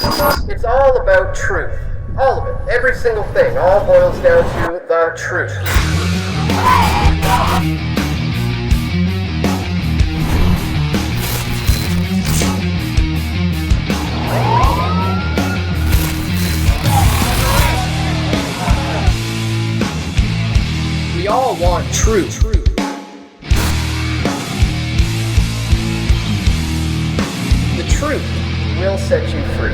It's all about truth. All of it. Every single thing. All boils down to the truth. We all want truth. The truth will set you free.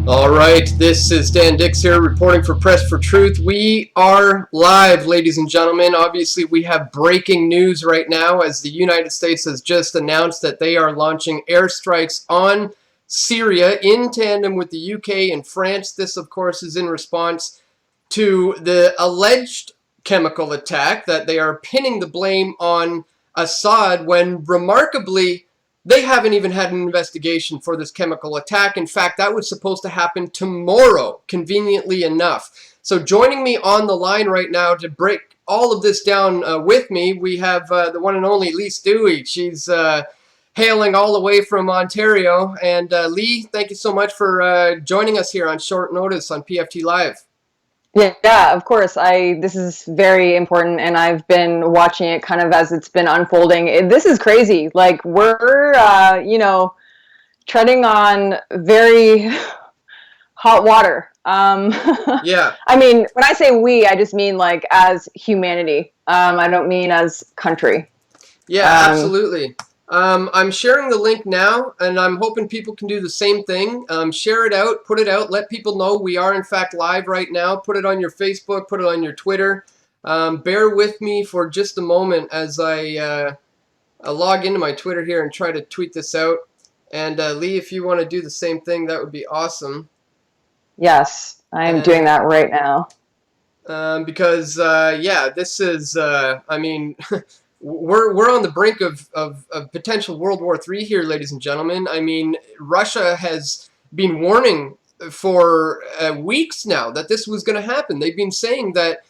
All right, this is Dan Dix here reporting for Press for Truth. We are live, ladies and gentlemen. Obviously, we have breaking news right now as the United States has just announced that they are launching airstrikes on Syria in tandem with the UK and France. This, of course, is in response to the alleged chemical attack that they are pinning the blame on Assad when, remarkably, they haven't even had an investigation for this chemical attack. In fact, that was supposed to happen tomorrow, conveniently enough. So joining me on the line right now to break all of this down with me, we have the one and only Leigh Stewie. She's hailing all the way from Ontario. And Leigh, thank you so much for joining us here on short notice on PFT Live. Yeah, of course. This is very important, and I've been watching it kind of as it's been unfolding. This is crazy. Like, we're, treading on very hot water. Yeah. I mean, when I say we, I just mean like as humanity. I don't mean as country. Yeah, absolutely. I'm sharing the link now, and I'm hoping people can do the same thing. Share it out, put it out, let people know we are in fact live right now. Put it on your Facebook, put it on your Twitter. Bear with me for just a moment as I log into my Twitter here and try to tweet this out. And Leigh, if you want to do the same thing, that would be awesome. Yes, I'm doing that right now. Because, yeah, this is, I mean... We're on the brink of potential World War III here, ladies and gentlemen. I mean, Russia has been warning for weeks now that this was going to happen. They've been saying that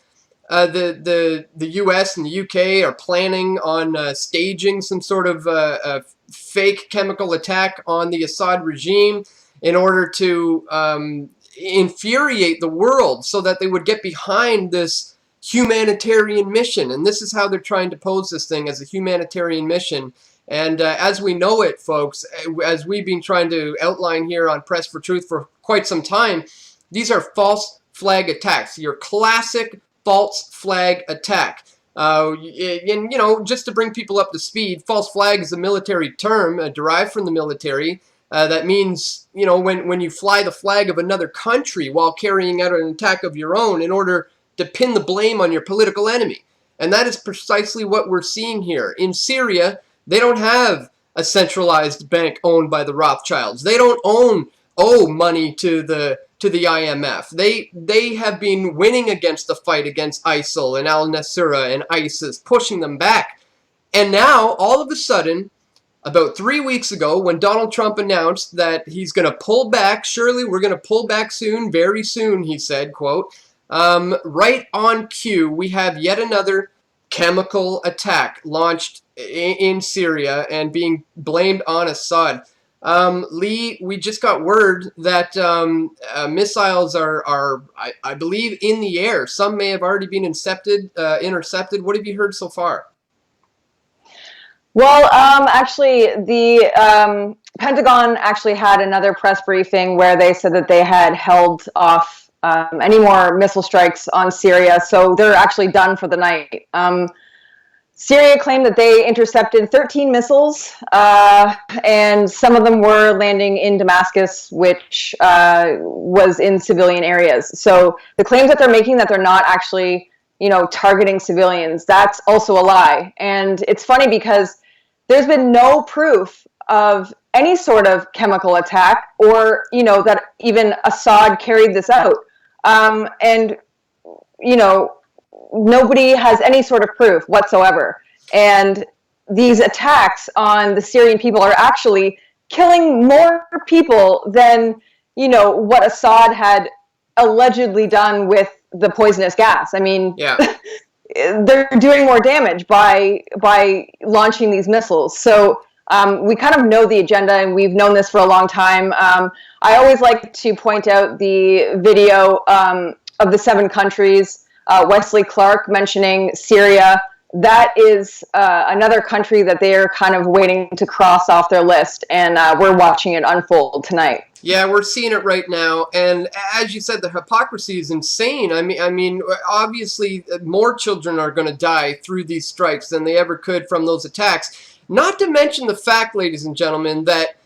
the U.S. and the U.K. are planning on staging some sort of fake chemical attack on the Assad regime in order to infuriate the world so that they would get behind this humanitarian mission. And this is how they're trying to pose this thing, as a humanitarian mission. And as we know it, folks, as we've been trying to outline here on Press for Truth for quite some time, these are false flag attacks, your classic false flag attack. And, you know, just to bring people up to speed, false flag is a military term derived from the military. That means, you know, when you fly the flag of another country while carrying out an attack of your own in order to pin the blame on your political enemy. And that is precisely what we're seeing here. In Syria, they don't have a centralized bank owned by the Rothschilds. They don't owe money to the IMF. They have been winning against the fight against ISIL and al-Nusra and ISIS, pushing them back. And now, all of a sudden, about 3 weeks ago, when Donald Trump announced that he's going to pull back, surely we're going to pull back soon, very soon, he said, quote, right on cue, we have yet another chemical attack launched in Syria and being blamed on Assad. Leigh, we just got word that missiles are, I believe, in the air. Some may have already been intercepted. What have you heard so far? Well, actually, the Pentagon actually had another press briefing where they said that they had held off any more missile strikes on Syria, so they're actually done for the night. Syria claimed that they intercepted 13 missiles, and some of them were landing in Damascus, which was in civilian areas. So the claims that they're making that they're not actually, you know, targeting civilians, that's also a lie. And it's funny because there's been no proof of any sort of chemical attack or, you know, that even Assad carried this out. And, you know, nobody has any sort of proof whatsoever. And these attacks on the Syrian people are actually killing more people than, you know, what Assad had allegedly done with the poisonous gas. I mean, yeah. They're doing more damage by launching these missiles. So We kind of know the agenda, and we've known this for a long time. I always like to point out the video of the 7 countries, Wesley Clark mentioning Syria. That is another country that they are kind of waiting to cross off their list, and we're watching it unfold tonight. Yeah, we're seeing it right now, and as you said, the hypocrisy is insane. I mean, obviously, more children are going to die through these strikes than they ever could from those attacks. Not to mention the fact, ladies and gentlemen, that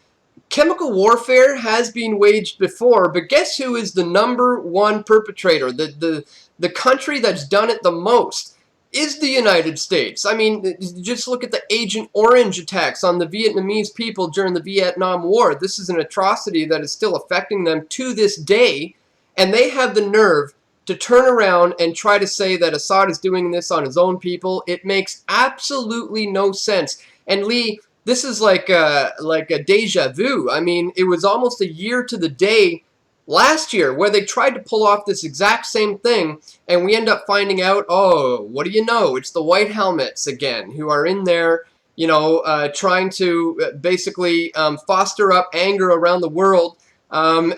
chemical warfare has been waged before, but guess who is the #1 perpetrator? The country that's done it the most is the United States. I mean, just look at the Agent Orange attacks on the Vietnamese people during the Vietnam War. This is an atrocity that is still affecting them to this day, and they have the nerve to turn around and try to say that Assad is doing this on his own people. It makes absolutely no sense. And Leigh, this is like a deja vu. I mean, it was almost a year to the day last year where they tried to pull off this exact same thing, and we end up finding out, oh, what do you know? It's the white helmets again who are in there, you know, trying to basically foster up anger around the world. And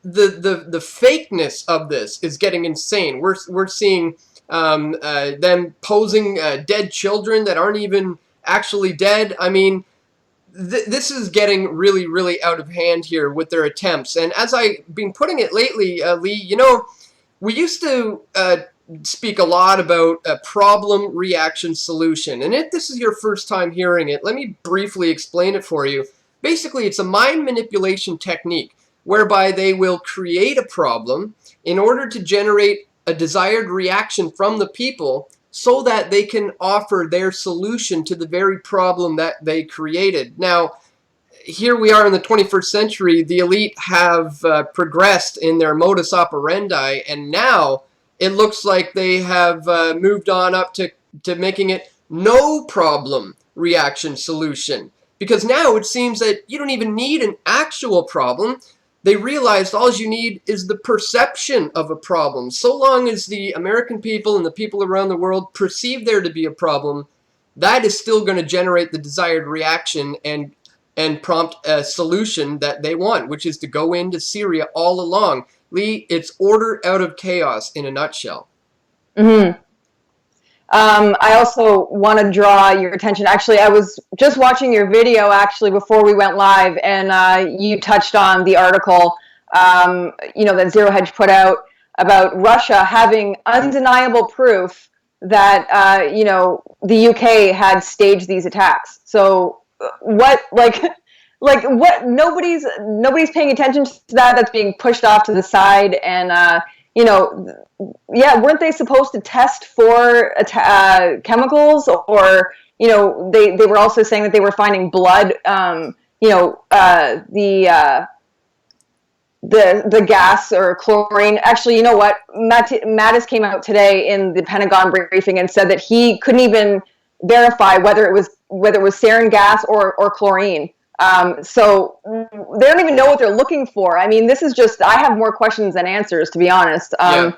the fakeness of this is getting insane. We're seeing them posing dead children that aren't even actually dead. I mean, this is getting really, really out of hand here with their attempts. And as I've been putting it lately, Leigh, you know, we used to speak a lot about a problem, reaction, solution. And if this is your first time hearing it, let me briefly explain it for you. Basically, it's a mind manipulation technique whereby they will create a problem in order to generate a desired reaction from the people so that they can offer their solution to the very problem that they created. Now, here we are in the 21st century. The elite have progressed in their modus operandi, and now it looks like they have moved on up to making it no problem reaction solution. Because now it seems that you don't even need an actual problem. They realized all you need is the perception of a problem. So long as the American people and the people around the world perceive there to be a problem, that is still going to generate the desired reaction and prompt a solution that they want, which is to go into Syria all along. Leigh, it's order out of chaos in a nutshell. Mm-hmm. I also want to draw your attention. Actually, I was just watching your video actually before we went live, and you touched on the article, you know, that Zero Hedge put out about Russia having undeniable proof that, you know, the UK had staged these attacks. So what, like what? Nobody's paying attention to that. That's being pushed off to the side, and you know, yeah, weren't they supposed to test for chemicals? Or, you know, they were also saying that they were finding blood, you know, the gas or chlorine. Actually, you know what? Mattis came out today in the Pentagon briefing and said that he couldn't even verify whether it was sarin gas or chlorine. So they don't even know what they're looking for. I mean, this is just, I have more questions than answers, to be honest. Yeah.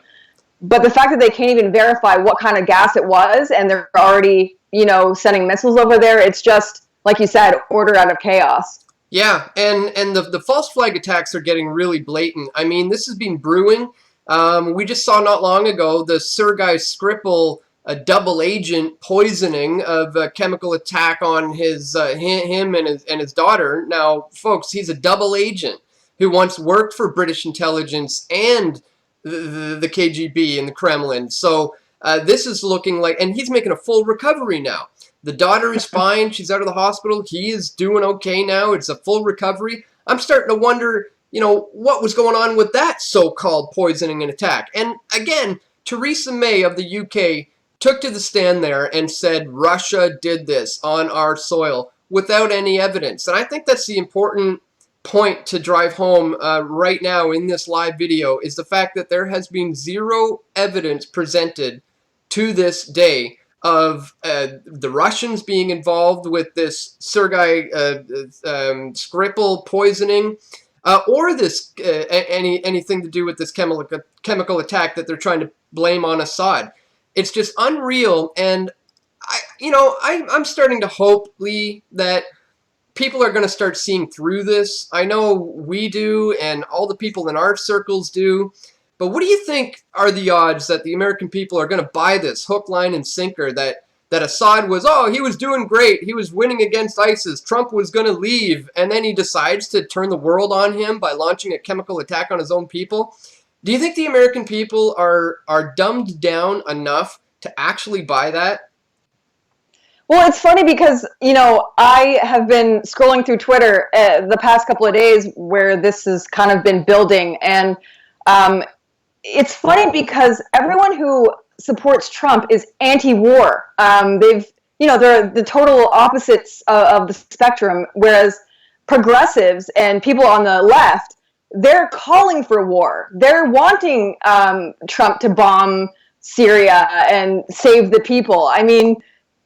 But the fact that they can't even verify what kind of gas it was, and they're already, you know, sending missiles over there, it's just, like you said, order out of chaos. Yeah, and the false flag attacks are getting really blatant. I mean, this has been brewing. We just saw not long ago the Sergei Skripal, a double agent poisoning of a chemical attack on his him and his daughter. Now, folks, he's a double agent who once worked for British intelligence and the KGB and the Kremlin. So this is looking like, and he's making a full recovery now. The daughter is fine. She's out of the hospital. He is doing okay now. It's a full recovery. I'm starting to wonder, you know, what was going on with that so-called poisoning and attack. And again, Theresa May of the UK took to the stand there and said Russia did this on our soil without any evidence. And I think that's the important point to drive home right now in this live video, is the fact that there has been zero evidence presented to this day of the Russians being involved with this Sergei Skripal poisoning, or this anything to do with this chemical attack that they're trying to blame on Assad. It's just unreal, and I'm starting to hope, Leigh, that people are going to start seeing through this. I know we do, and all the people in our circles do. But what do you think are the odds that the American people are going to buy this hook, line, and sinker that Assad was, oh, he was doing great. He was winning against ISIS. Trump was going to leave. And then he decides to turn the world on him by launching a chemical attack on his own people. Do you think the American people are dumbed down enough to actually buy that? Well, it's funny because, I have been scrolling through Twitter the past couple of days where this has kind of been building. And it's funny because everyone who supports Trump is anti-war. They're the total opposites of the spectrum, whereas progressives and people on the left, they're calling for war. They're wanting Trump to bomb Syria and save the people. I mean,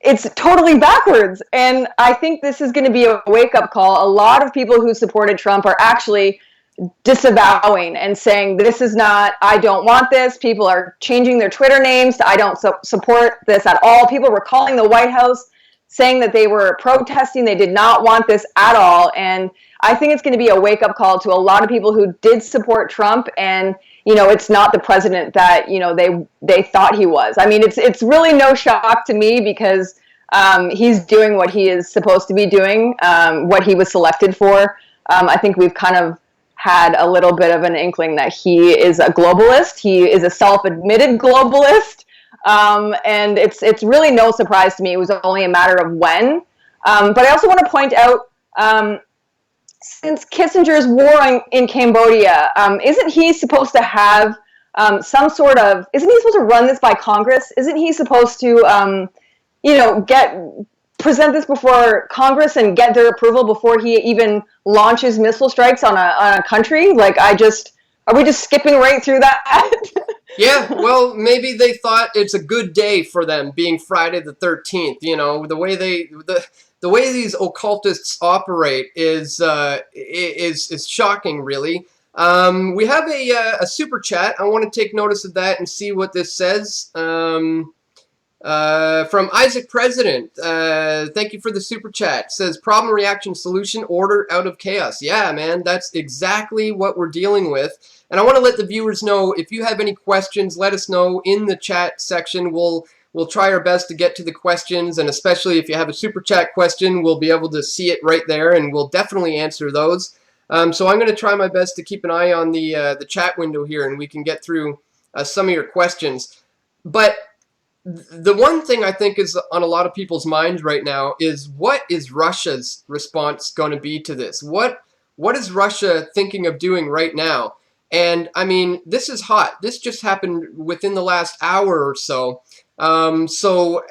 it's totally backwards. And I think this is going to be a wake-up call. A lot of people who supported Trump are actually disavowing and saying, this is not, I don't want this. People are changing their Twitter names to I don't support this at all. People were calling the White House saying that they were protesting. They did not want this at all. And I think it's going to be a wake-up call to a lot of people who did support Trump, and it's not the president that they thought he was. I mean, it's really no shock to me because he's doing what he is supposed to be doing, what he was selected for. I think we've kind of had a little bit of an inkling that he is a globalist. He is a self-admitted globalist. And it's really no surprise to me. It was only a matter of when. But I also want to point out, since Kissinger's war in Cambodia, isn't he supposed to have isn't he supposed to run this by Congress? Isn't he supposed to, present this before Congress and get their approval before he even launches missile strikes on a country? Like, are we just skipping right through that? Yeah, well, maybe they thought it's a good day for them, being Friday the 13th. The way the way these occultists operate is shocking, really. We have a super chat. I want to take notice of that and see what this says. From Isaac President, thank you for the super chat. Says problem, reaction, solution, order out of chaos. Yeah, man, that's exactly what we're dealing with. And I want to let the viewers know, if you have any questions, let us know in the chat section. We'll try our best to get to the questions, and especially if you have a super chat question, we'll be able to see it right there, and we'll definitely answer those. So I'm going to try my best to keep an eye on the chat window here, and we can get through some of your questions. But the one thing I think is on a lot of people's minds right now is, what is Russia's response going to be to this? What is Russia thinking of doing right now? And I mean, this is hot. This just happened within the last hour or so. So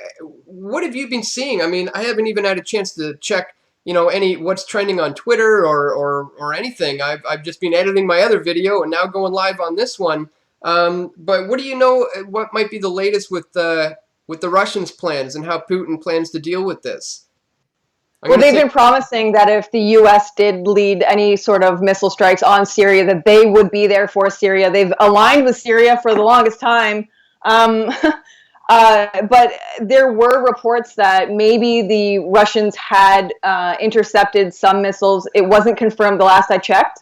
what have you been seeing? I mean, I haven't even had a chance to check, what's trending on Twitter or anything. I've just been editing my other video and now going live on this one. But what do you know? What might be the latest with the Russians' plans and how Putin plans to deal with this? Well, they've been promising that if the U.S. did lead any sort of missile strikes on Syria, that they would be there for Syria. They've aligned with Syria for the longest time. But there were reports that maybe the Russians had intercepted some missiles. It wasn't confirmed the last I checked,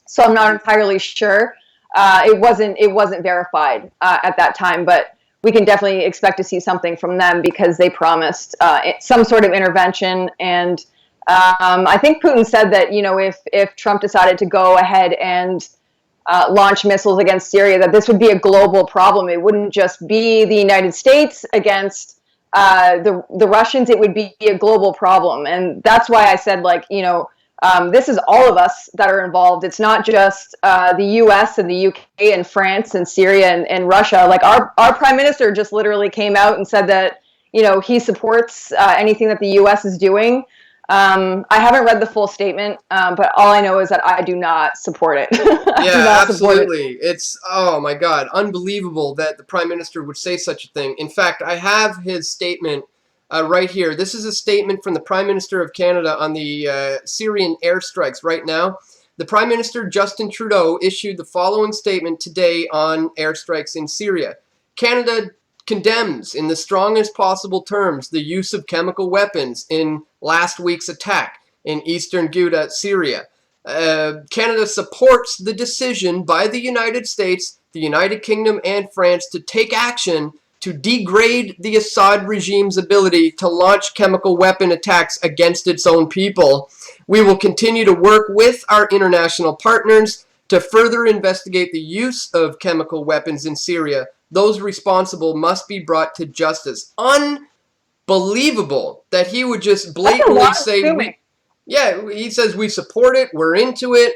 so I'm not entirely sure. It wasn't verified at that time, but we can definitely expect to see something from them because they promised some sort of intervention. And I think Putin said that, if Trump decided to go ahead and launch missiles against Syria, that this would be a global problem. It wouldn't just be the United States against the Russians. It would be a global problem. And that's why I said, this is all of us that are involved. It's not just the U.S. and the U.K. and France and Syria and Russia. Like our prime minister just literally came out and said that, he supports anything that the U.S. is doing. I haven't read the full statement, but all I know is that I do not support it. Yeah, absolutely. It's, oh my God, unbelievable that the prime minister would say such a thing. In fact, I have his statement right here. This is a statement from the Prime Minister of Canada on the Syrian airstrikes right now. The Prime Minister, Justin Trudeau, issued the following statement today on airstrikes in Syria. Canada condemns in the strongest possible terms the use of chemical weapons in last week's attack. in eastern Ghouta, Syria. Canada supports the decision by the United States, the United Kingdom, and France to take action to degrade the Assad regime's ability to launch chemical weapon attacks against its own people. We will continue to work with our international partners to further investigate the use of chemical weapons in Syria. Those responsible must be brought to justice. Unbelievable that he would just blatantly say, he says we support it, we're into it,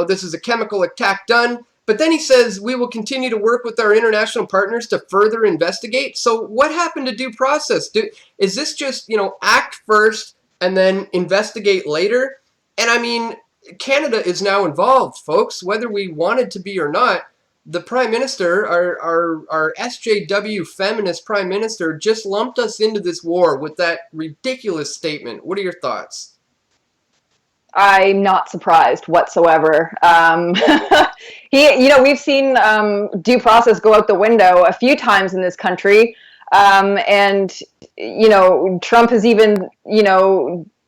this is a chemical attack done. But then he says we will continue to work with our international partners to further investigate. So what happened to due process? Is this just, act first and then investigate later? And I mean, Canada is now involved, folks, whether we wanted to be or not. The Prime Minister, our SJW feminist Prime Minister, just lumped us into this war with that ridiculous statement. What are your thoughts? I'm not surprised whatsoever. We've seen due process go out the window a few times in this country. And Trump has even,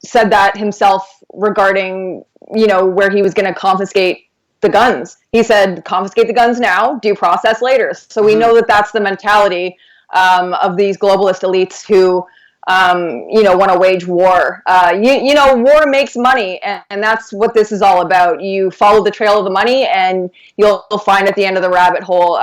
said that himself regarding, where he was going to confiscate the guns. He said, confiscate the guns now, due process later. So we know that that's the mentality of these globalist elites who, want to wage war. War makes money, and that's what this is all about. You follow the trail of the money, and you'll find at the end of the rabbit hole,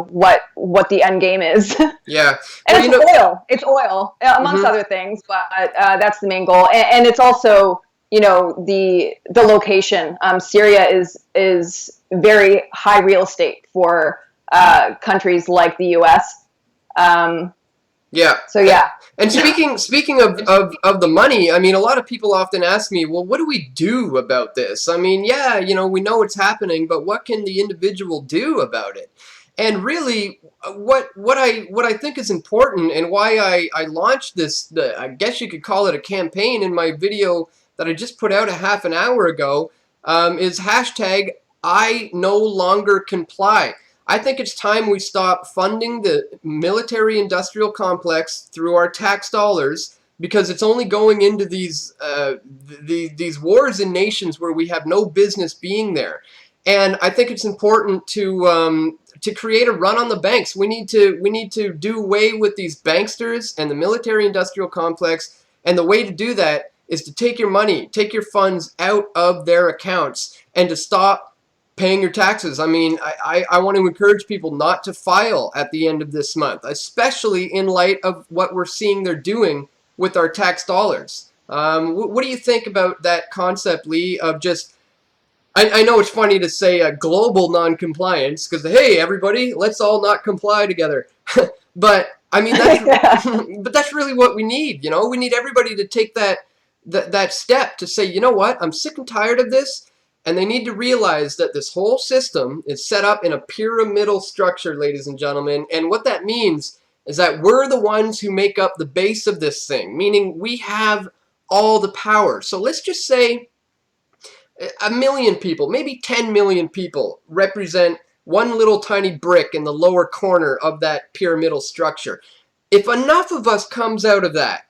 what the end game is. Yeah, and oil. It's oil, amongst other things, but that's the main goal. And it's also, the location. Syria is very high real estate for countries like the U.S. Yeah. So yeah. And speaking of the money, I mean, a lot of people often ask me, well, what do we do about this? I mean, we know it's happening, but what can the individual do about it? And really, what I think is important, and why I launched this, I guess you could call it a campaign in my video that I just put out a half an hour ago, is hashtag I no longer comply. I think it's time we stop funding the military-industrial complex through our tax dollars, because it's only going into these wars in nations where we have no business being there. And I think it's important to create a run on the banks. We need to do away with these banksters and the military-industrial complex. And the way to do that is to take your money, take your funds out of their accounts, and to stop paying your taxes. I mean, I want to encourage people not to file at the end of this month, especially in light of what we're seeing they're doing with our tax dollars. What do you think about that concept, Leigh, of just, I know it's funny to say global non-compliance, because, hey, everybody, let's all not comply together. But, I mean, but that's really what we need, We need everybody to take that step to say, you know what, I'm sick and tired of this. And they need to realize that this whole system is set up in a pyramidal structure, ladies and gentlemen. And what that means is that we're the ones who make up the base of this thing, meaning we have all the power. So let's just say 1 million people, maybe 10 million people represent one little tiny brick in the lower corner of that pyramidal structure. If enough of us comes out of that,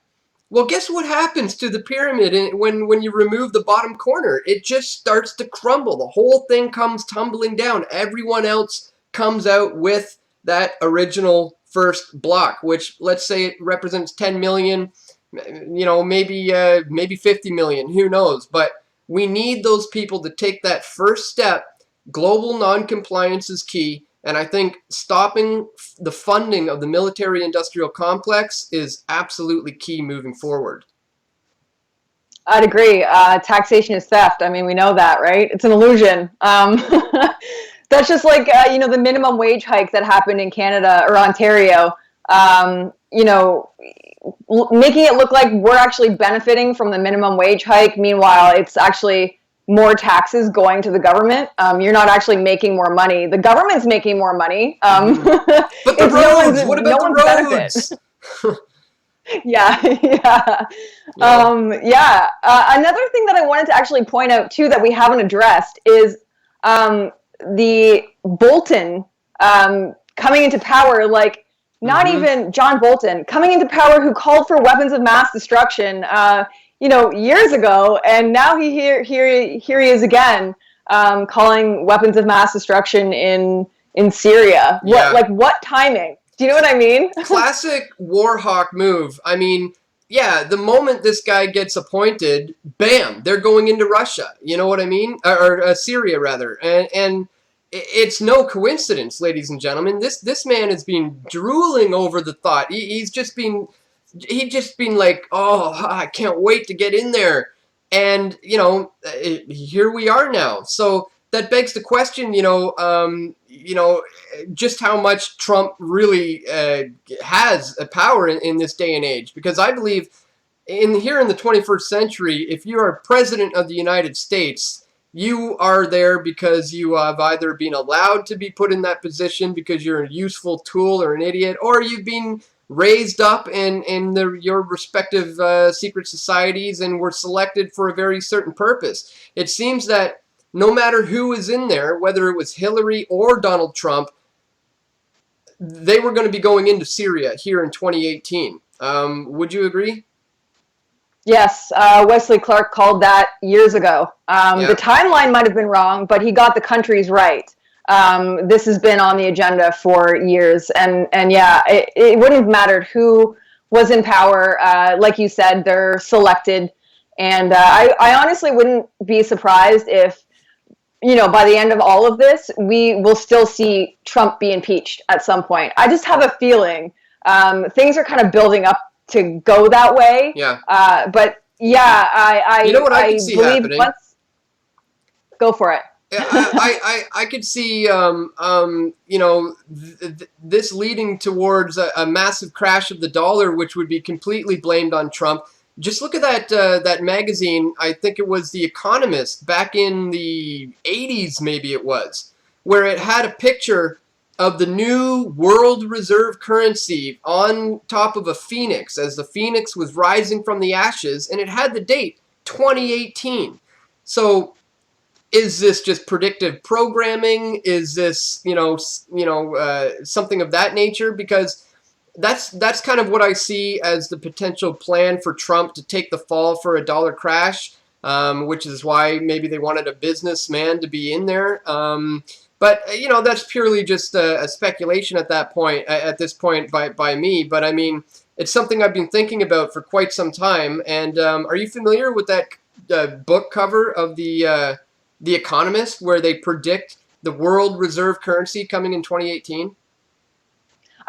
well, guess what happens to the pyramid when you remove the bottom corner? It just starts to crumble. The whole thing comes tumbling down. Everyone else comes out with that original first block, which, let's say, it represents 10 million, maybe 50 million, who knows? But we need those people to take that first step. Global non-compliance is key. And I think stopping the funding of the military-industrial complex is absolutely key moving forward. I'd agree. Taxation is theft. I mean, we know that, right? It's an illusion. That's just like, the minimum wage hike that happened in Canada or Ontario, making it look like we're actually benefiting from the minimum wage hike. Meanwhile, it's actually more taxes going to the government. You're not actually making more money. The government's making more money. But the roads, what about the roads? Yeah. Another thing that I wanted to actually point out too that we haven't addressed is the Bolton coming into power, like not even John Bolton coming into power, who called for weapons of mass destruction. years ago, and now here he is again, calling weapons of mass destruction in Syria. Yeah. What timing? Do you know what I mean? Classic war hawk move. I mean, yeah, the moment this guy gets appointed, bam, they're going into Russia. You know what I mean? Or Syria, rather. And it's no coincidence, ladies and gentlemen. This man has been drooling over the thought. He's just been like, oh, I can't wait to get in there. And, here we are now. So that begs the question, just how much Trump really has a power in this day and age. Because I believe here in the 21st century, if you are president of the United States, you are there because you have either been allowed to be put in that position because you're a useful tool or an idiot, or you've been raised up in your respective secret societies and were selected for a very certain purpose. It seems that no matter who was in there, whether it was Hillary or Donald Trump, they were going to be going into Syria here in 2018. Would you agree? Yes, Wesley Clark called that years ago. Yeah. The timeline might have been wrong, but he got the countries right. This has been on the agenda for years, and yeah, it wouldn't have mattered who was in power. Like you said, they're selected, and I honestly wouldn't be surprised if, by the end of all of this, we will still see Trump be impeached at some point. I just have a feeling things are kind of building up to go that way. Yeah. But yeah, I you know what I could see believe happening? Go for it. I could see this leading towards a massive crash of the dollar, which would be completely blamed on Trump. Just look at that magazine. I think it was The Economist back in the 80s, maybe it was, where it had a picture of the new world reserve currency on top of a phoenix as the phoenix was rising from the ashes, and it had the date 2018. So is this just predictive programming? Is this something of that nature? Because that's kind of what I see as the potential plan for Trump to take the fall for a dollar crash, which is why maybe they wanted a businessman to be in there. But that's purely just a speculation at this point by me. But I mean, it's something I've been thinking about for quite some time. And are you familiar with that book cover of the Economist, where they predict the world reserve currency coming in 2018?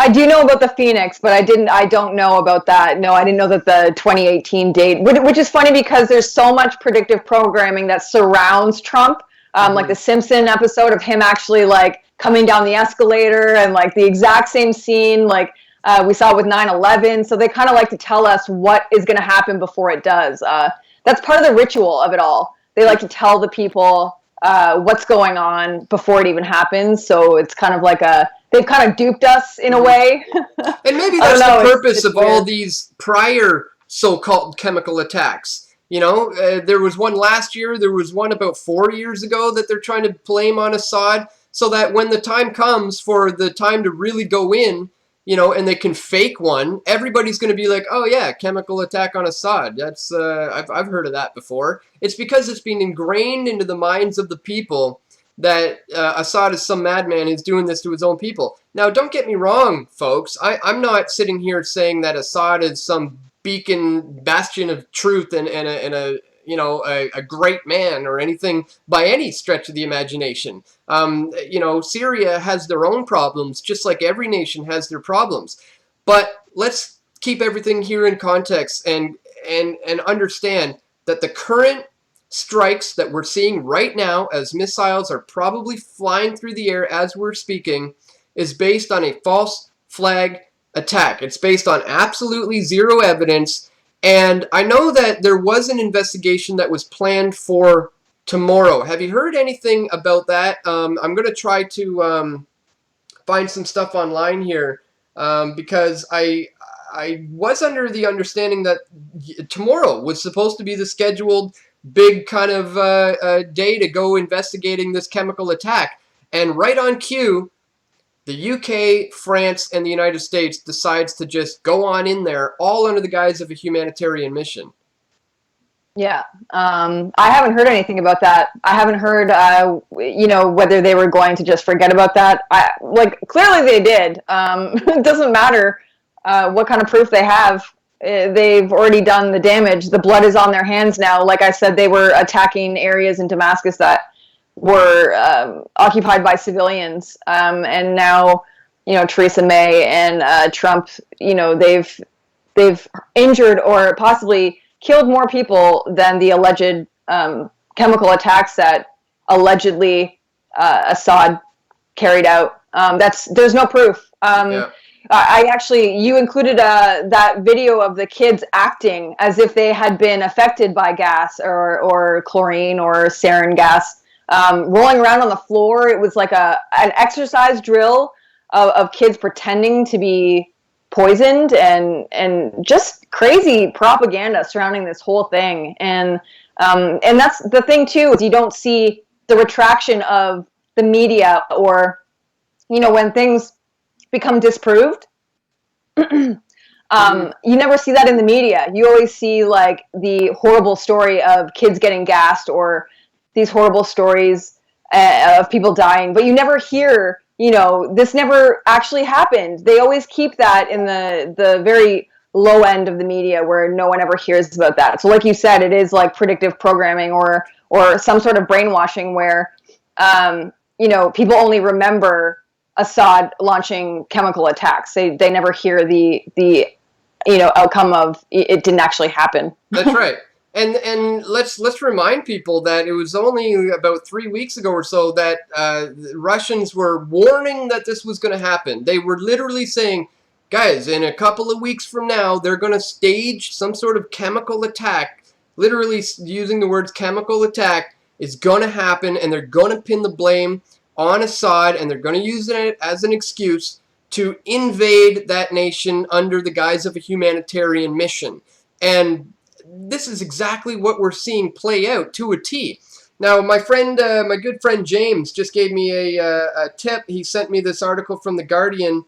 I do know about the Phoenix, but I don't know about that. No, I didn't know that the 2018 date, which is funny because there's so much predictive programming that surrounds Trump. Like the Simpson episode of him actually like coming down the escalator, and like the exact same scene like we saw with 9/11. So they kind of like to tell us what is going to happen before it does. That's part of the ritual of it all. They like to tell the people what's going on before it even happens. So it's kind of like they've kind of duped us in a way. And maybe that's the purpose of all these prior so-called chemical attacks. There was one last year. There was one about 4 years ago that they're trying to blame on Assad, so that when the time comes for the time to really go in, and they can fake one, everybody's going to be like, oh yeah, chemical attack on Assad. That's I've heard of that before. It's because it's been ingrained into the minds of the people that Assad is some madman who's doing this to his own people. Now, don't get me wrong, folks. I'm not sitting here saying that Assad is some bastion of truth and a great man or anything by any stretch of the imagination. Syria has their own problems, just like every nation has their problems. But let's keep everything here in context and understand that the current strikes that we're seeing right now, as missiles are probably flying through the air as we're speaking, is based on a false flag attack. It's based on absolutely zero evidence. And I know that there was an investigation that was planned for tomorrow. Have you heard anything about that? I'm going to try to find some stuff online here because I was under the understanding that tomorrow was supposed to be the scheduled big kind of day to go investigating this chemical attack. And right on cue, the UK, France, and the United States decides to just go on in there, all under the guise of a humanitarian mission. Yeah. I haven't heard anything about that. I haven't heard, whether they were going to just forget about that. Clearly they did. It doesn't matter what kind of proof they have. They've already done the damage. The blood is on their hands now. Like I said, they were attacking areas in Damascus that were occupied by civilians. And now, Theresa May and Trump, they've injured or possibly killed more people than the alleged chemical attacks that allegedly Assad carried out. There's no proof. Yeah. You included that video of the kids acting as if they had been affected by gas or chlorine or sarin gas, rolling around on the floor. It was like an exercise drill of kids pretending to be poisoned and just crazy propaganda surrounding this whole thing. And that's the thing too, is you don't see the retraction of the media, or when things become disproved. You never see that in the media. You always see like the horrible story of kids getting gassed, or these horrible stories of people dying, but you never hear, this never actually happened. They always keep that in the very low end of the media, where no one ever hears about that. So like you said, it is like predictive programming or some sort of brainwashing where, people only remember Assad launching chemical attacks. They never hear the outcome of it didn't actually happen. That's right. And let's remind people that it was only about 3 weeks ago or so that the Russians were warning that this was going to happen. They were literally saying, guys, in a couple of weeks from now, they're going to stage some sort of chemical attack. Literally using the words chemical attack is going to happen, and they're going to pin the blame on Assad, and they're going to use it as an excuse to invade that nation under the guise of a humanitarian mission. And this is exactly what we're seeing play out to a T. Now, my good friend James just gave me a tip. He sent me this article from The Guardian,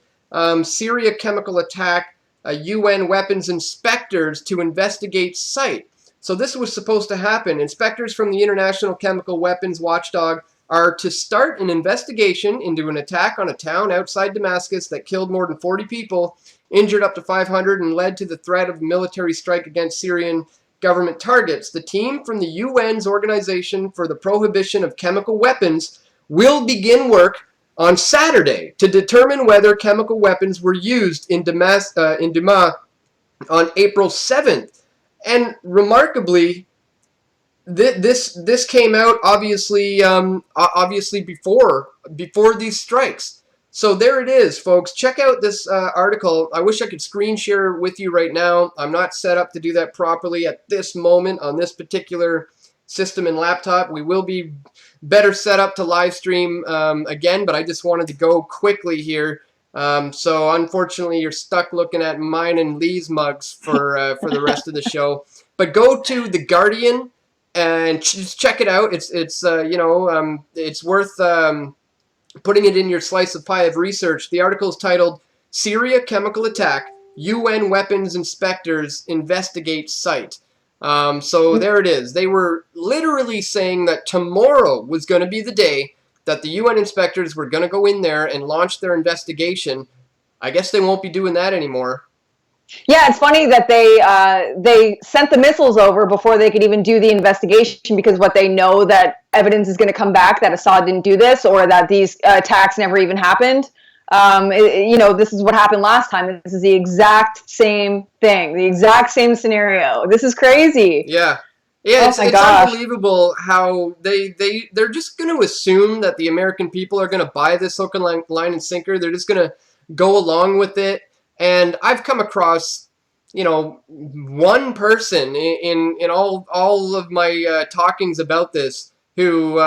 Syria chemical attack, UN weapons inspectors to investigate site. So this was supposed to happen. Inspectors from the International Chemical Weapons Watchdog are to start an investigation into an attack on a town outside Damascus that killed more than 40 people, injured up to 500, and led to the threat of military strike against Syrian government targets. The team from the UN's Organization for the Prohibition of Chemical Weapons will begin work on Saturday to determine whether chemical weapons were used in Damas on April 7th. And remarkably, this came out obviously before these strikes. So there it is, folks. Check out this article. I wish I could screen share with you right now. I'm not set up to do that properly at this moment on this particular system and laptop. We will be better set up to live stream again, but I just wanted to go quickly here. So unfortunately, you're stuck looking at mine and Leigh's mugs for the rest of the show. But go to The Guardian and just check it out. It's worth putting it in your slice of pie of research. The article is titled "Syria Chemical Attack: UN Weapons Inspectors Investigate Site." So there it is. They were literally saying that tomorrow was going to be the day that the UN inspectors were going to go in there and launch their investigation. I guess they won't be doing that anymore. Yeah, it's funny that they sent the missiles over before they could even do the investigation, because what they know that evidence is going to come back that Assad didn't do this, or that these attacks never even happened. This is what happened last time. This is the exact same thing, the exact same scenario. This is crazy. Yeah. Yeah, it's unbelievable how they're just going to assume that the American people are going to buy this hook and line and sinker. They're just going to go along with it. And I've come across, one person in all of my talkings about this who,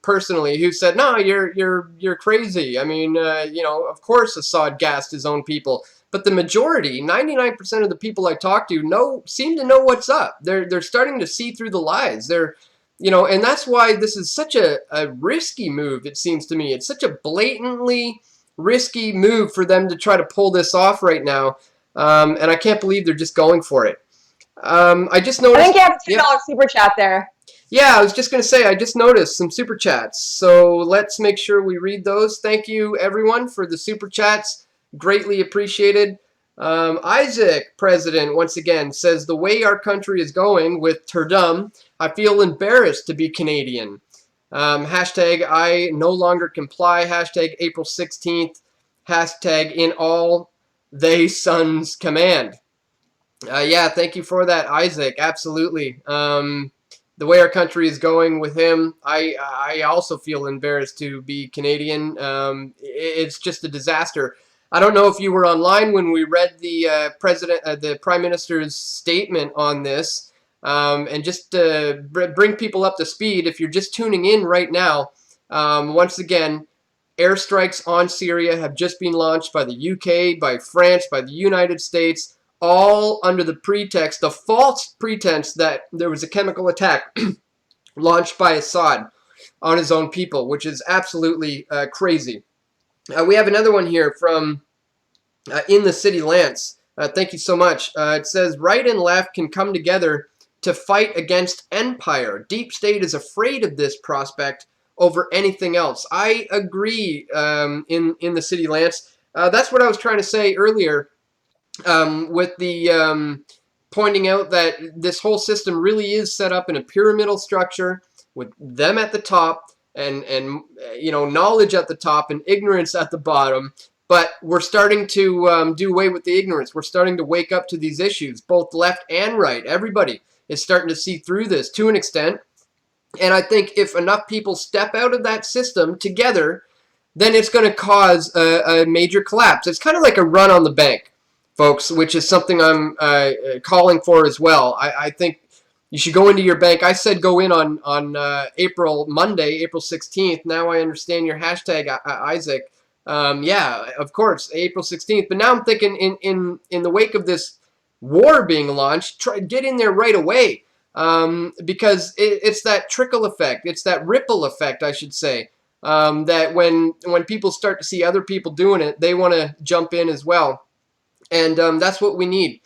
personally, who said, "No, you're crazy. I mean, of course Assad gassed his own people." But the majority, 99% of the people I talk to seem to know what's up. They're starting to see through the lies. And that's why this is such a risky move, it seems to me. It's such a blatantly risky move for them to try to pull this off right now. And I can't believe they're just going for it. I just I noticed. think you have a Yep. $2 super chat there. Yeah, I was just going to say, I just noticed some super chats. So let's make sure we read those. Thank you, everyone, for the super chats. Greatly appreciated. Isaac, President, once again, says, the way our country is going with Turdum, I feel embarrassed to be Canadian. Hashtag I no longer comply. Hashtag April 16th. Hashtag in all they sons command. Yeah, thank you for that, Isaac. Absolutely. The way our country is going with him, I also feel embarrassed to be Canadian. It's just a disaster. I don't know if you were online when we read the Prime Minister's statement on this, and just to bring people up to speed. If you're just tuning in right now, once again, airstrikes on Syria have just been launched by the UK, by France, by the United States, all under the pretext, the false pretense that there was a chemical attack launched by Assad on his own people, which is absolutely crazy. We have another one here from In the City Lance. Thank you so much. It says, right and left can come together to fight against empire. Deep state is afraid of this prospect over anything else. I agree, in the City Lance. That's what I was trying to say earlier, with the pointing out that this whole system really is set up in a pyramidal structure with them at the top and knowledge at the top and ignorance at the bottom. But we're starting to do away with the ignorance. We're starting to wake up to these issues, both left and right. Everybody is starting to see through this to an extent. And I think if enough people step out of that system together, then it's going to cause a major collapse. It's kind of like a run on the bank, folks, which is something I'm calling for as well. I think you should go into your bank. I said go in on Monday, April 16th. Now I understand your hashtag, Isaac. Yeah, of course, April 16th. But now I'm thinking in the wake of this war being launched, get in there right away, because it's that trickle effect. It's that ripple effect, I should say. That when people start to see other people doing it, they want to jump in as well. And that's what we need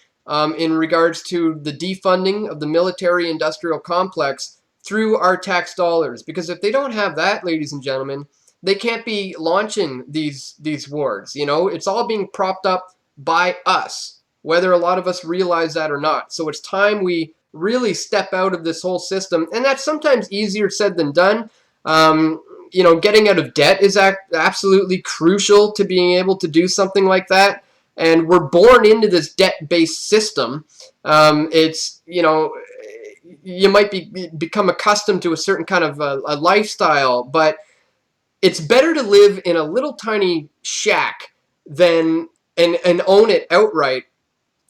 in regards to the defunding of the military-industrial complex through our tax dollars. Because if they don't have that, ladies and gentlemen, they can't be launching these wars. It's all being propped up by us, whether a lot of us realize that or not. So it's time we really step out of this whole system. And that's sometimes easier said than done. Getting out of debt is absolutely crucial to being able to do something like that. And we're born into this debt-based system. You might become accustomed to a certain kind of a lifestyle, but it's better to live in a little tiny shack and own it outright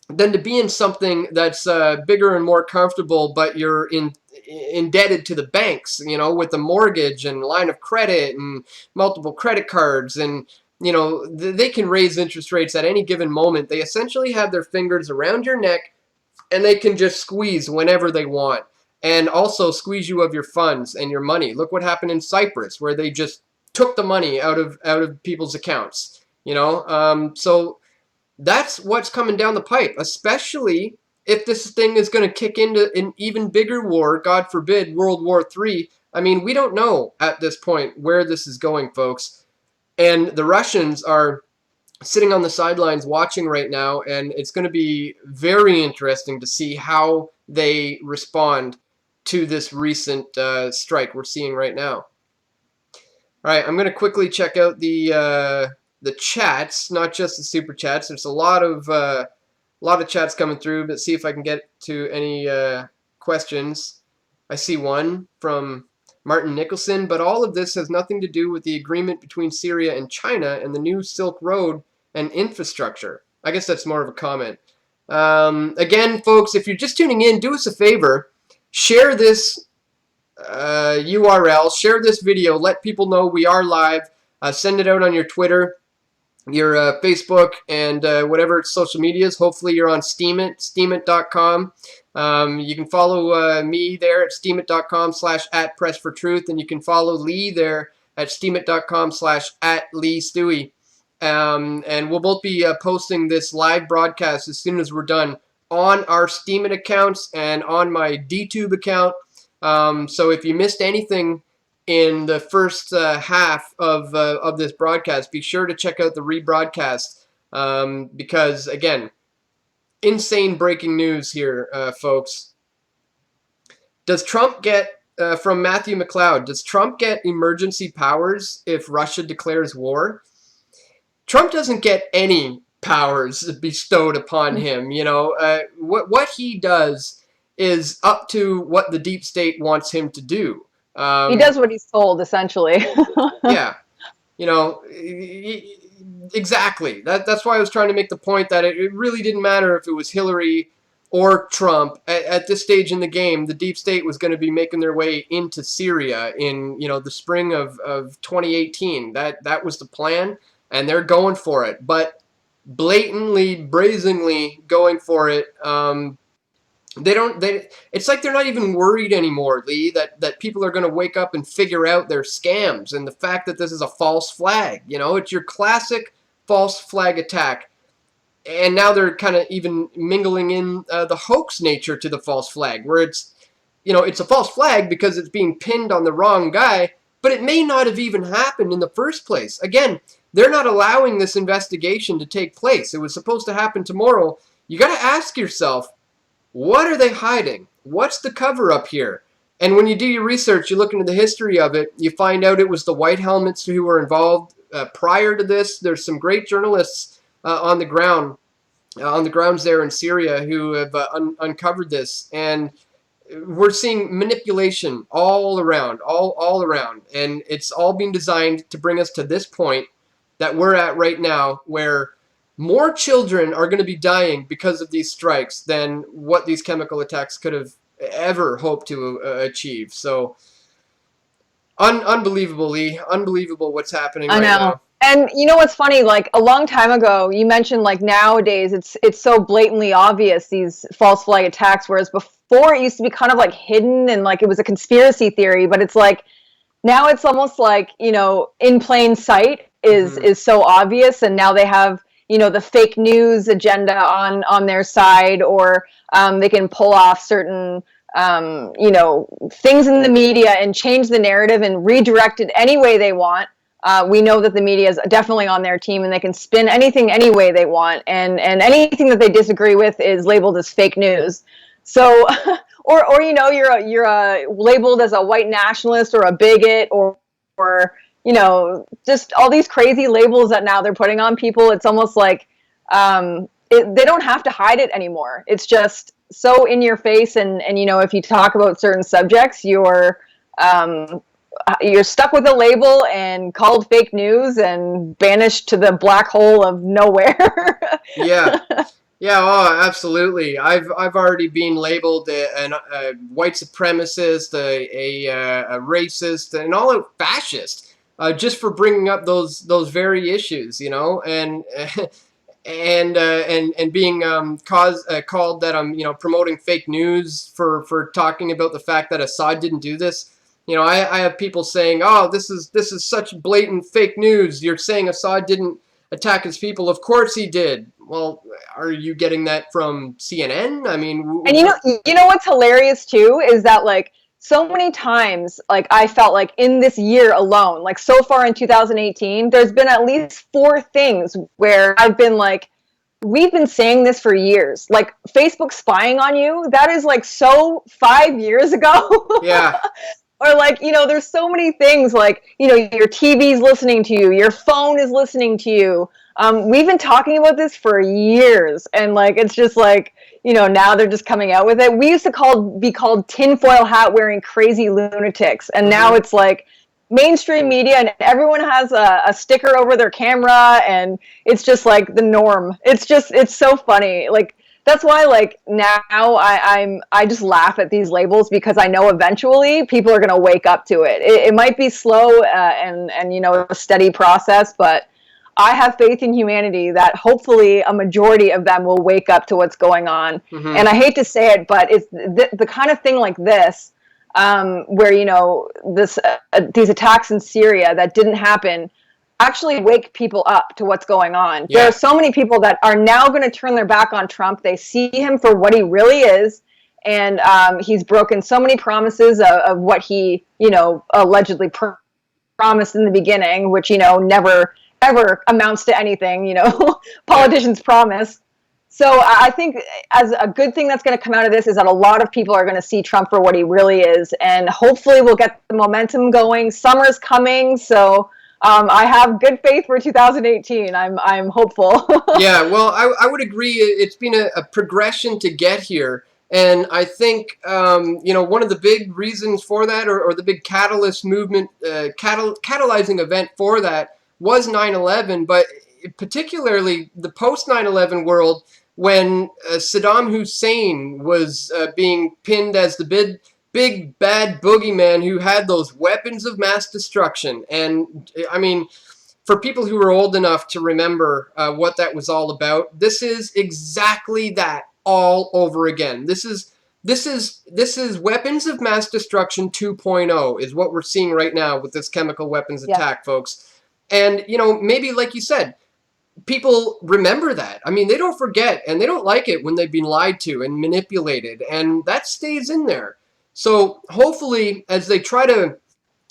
than to be in something that's bigger and more comfortable, but you're indebted to the banks, with a mortgage and line of credit and multiple credit cards, and they can raise interest rates at any given moment. They essentially have their fingers around your neck, and they can just squeeze whenever they want, and also squeeze you of your funds and your money. Look what happened in Cyprus, where they just took the money out of people's accounts. So that's what's coming down the pipe, especially if this thing is going to kick into an even bigger war, God forbid, World War III. I mean, we don't know at this point where this is going, folks. And the Russians are sitting on the sidelines watching right now, and it's going to be very interesting to see how they respond to this recent strike we're seeing right now. All right, I'm going to quickly check out the chats, not just the super chats. There's a lot of chats coming through, but see if I can get to any questions. I see one from Martin Nicholson, but all of this has nothing to do with the agreement between Syria and China and the new Silk Road and infrastructure. I guess that's more of a comment. Again, folks, if you're just tuning in, do us a favor, share this URL, share this video, let people know we are live, send it out on your Twitter, your Facebook, and whatever social medias. Hopefully you're on Steemit, steemit.com. You can follow me there at steemit.com/@pressfortruth, and you can follow Leigh there at steemit.com/@LeighStewie. And we'll both be posting this live broadcast as soon as we're done on our Steemit accounts and on my DTube account. So if you missed anything in the first half of this broadcast, be sure to check out the rebroadcast, because, again, insane breaking news here, folks. Does Trump get, from Matthew McLeod, does Trump get emergency powers if Russia declares war? Trump doesn't get any powers bestowed upon him. What he does is up to what the deep state wants him to do. He does what he's told, essentially. Yeah, exactly. That's why I was trying to make the point that it really didn't matter if it was Hillary or Trump. At this stage in the game, the deep state was going to be making their way into Syria in the spring of 2018. That was the plan, and they're going for it. But blatantly, brazenly going for it. It's like they're not even worried anymore, Leigh, that people are going to wake up and figure out their scams and the fact that this is a false flag. It's your classic false flag attack. And now they're kind of even mingling in the hoax nature to the false flag, where it's a false flag because it's being pinned on the wrong guy, but it may not have even happened in the first place. Again, they're not allowing this investigation to take place. It was supposed to happen tomorrow. You got to ask yourself, what are they hiding? What's the cover up here? And when you do your research, you look into the history of it, you find out it was the white helmets who were involved prior to this. There's some great journalists on the grounds there in Syria who have uncovered this. And we're seeing manipulation all around. And it's all being designed to bring us to this point that we're at right now, where more children are going to be dying because of these strikes than what these chemical attacks could have ever hoped to achieve. So, unbelievable, Leigh. Unbelievable what's happening right now. And you know what's funny? Like, a long time ago, you mentioned, like, nowadays it's so blatantly obvious, these false flag attacks, whereas before it used to be kind of like hidden and like it was a conspiracy theory. But it's like now it's almost like in plain sight is so obvious, and now they have the fake news agenda on their side, or they can pull off certain things in the media and change the narrative and redirect it any way they want. We know that the media is definitely on their team, and they can spin anything any way they want, and anything that they disagree with is labeled as fake news. So, or you're labeled as a white nationalist or a bigot, or just all these crazy labels that now they're putting on people. It's almost like they don't have to hide it anymore. It's just so in your face, and if you talk about certain subjects, you're stuck with a label and called fake news and banished to the black hole of nowhere. Yeah, oh, absolutely. I've already been labeled a white supremacist, a racist, and all a fascist, just for bringing up those very issues, and being called that I'm promoting fake news for talking about the fact that Assad didn't do this. I have people saying, "Oh, this is such blatant fake news. You're saying Assad didn't attack his people. Of course he did." Well, are you getting that from CNN? I mean, and you know what's hilarious too is that, like, so many times, like, I felt like in this year alone, like so far in 2018, there's been at least 4 things where I've been like, we've been saying this for years. Like, Facebook spying on you, that is like so 5 years ago. Yeah. Or like, there's so many things, like, your TV's listening to you, your phone is listening to you. We've been talking about this for years, and like, it's just like, now they're just coming out with it. We used to be called tinfoil hat wearing crazy lunatics, and now it's like mainstream media, and everyone has a sticker over their camera, and it's just like the norm. It's so funny. Like, that's why, like, now I just laugh at these labels, because I know eventually people are going to wake up to it. It might be slow and a steady process, but I have faith in humanity that hopefully a majority of them will wake up to what's going on. Mm-hmm. And I hate to say it, but it's the kind of thing like this, where these attacks in Syria that didn't happen. actually wake people up to what's going on. Yeah. There are so many people that are now going to turn their back on Trump. They see him for what he really is, and he's broken so many promises of what he, allegedly promised in the beginning, which, never ever amounts to anything. Politicians promise. So I think as a good thing that's going to come out of this is that a lot of people are going to see Trump for what he really is, and hopefully we'll get the momentum going. Summer's coming, so I have good faith for 2018. I'm hopeful. Yeah, well, I would agree. It's been a progression to get here. And I think, one of the big reasons for that, or the big catalyst movement, catalyzing event for that was 9/11, but particularly the post 9/11 world, when Saddam Hussein was being pinned as the big bad boogeyman who had those weapons of mass destruction. And I mean, for people who are old enough to remember what that was all about, this is exactly that all over again. This is weapons of mass destruction 2.0 is what we're seeing right now with this chemical weapons attack, folks. And maybe like you said, people remember that. I mean, they don't forget, and they don't like it when they've been lied to and manipulated, and that stays in there. So hopefully, as they try to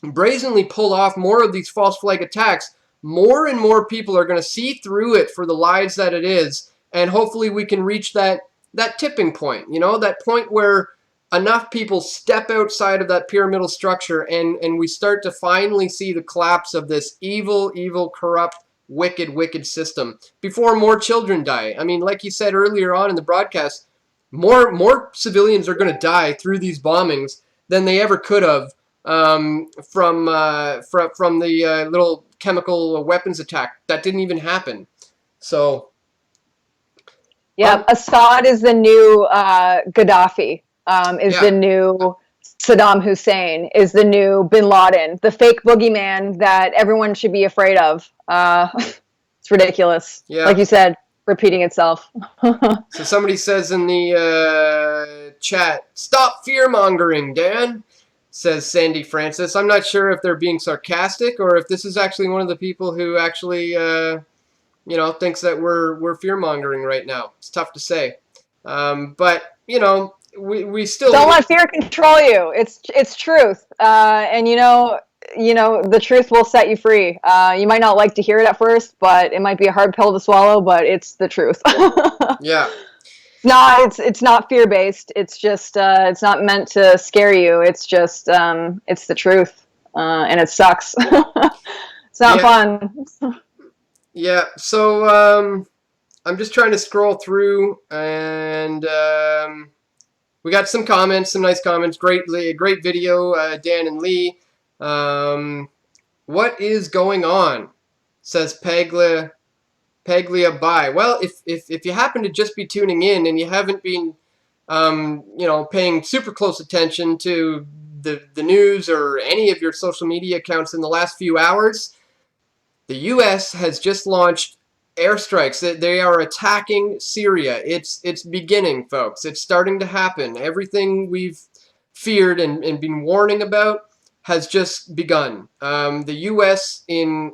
brazenly pull off more of these false flag attacks, more and more people are going to see through it for the lies that it is, and hopefully we can reach that tipping point, that point where enough people step outside of that pyramidal structure, and we start to finally see the collapse of this evil, corrupt, wicked system before more children die. I mean, like you said earlier on in the broadcast, more civilians are going to die through these bombings than they ever could have from the little chemical weapons attack that didn't even happen. So yeah, Assad is the new Gaddafi, the new Saddam Hussein, is the new Bin Laden, the fake boogeyman that everyone should be afraid of. It's ridiculous. Yeah. Like you said, repeating itself. So somebody says in the chat, "Stop fear-mongering, Dan," says Sandy Francis. I'm not sure if they're being sarcastic or if this is actually one of the people who actually, thinks that we're fear-mongering right now. It's tough to say. But, we still... Don't let fear control you. It's truth. And, the truth will set you free. You might not like to hear it at first, but it might be a hard pill to swallow, but it's the truth. Yeah. No, it's not fear-based. It's just, it's not meant to scare you. It's just, it's the truth. And it sucks. It's not fun. Yeah. So, I'm just trying to scroll through, and we got some comments, some nice comments. Great video, Dan and Leigh. What is going on? Says Paglia Bye. Well, if you happen to just be tuning in and you haven't been, paying super close attention to the news or any of your social media accounts in the last few hours, the U.S. has just launched airstrikes. They are attacking Syria. It's beginning, folks. It's starting to happen. Everything we've feared and been warning about has just begun. The U.S. in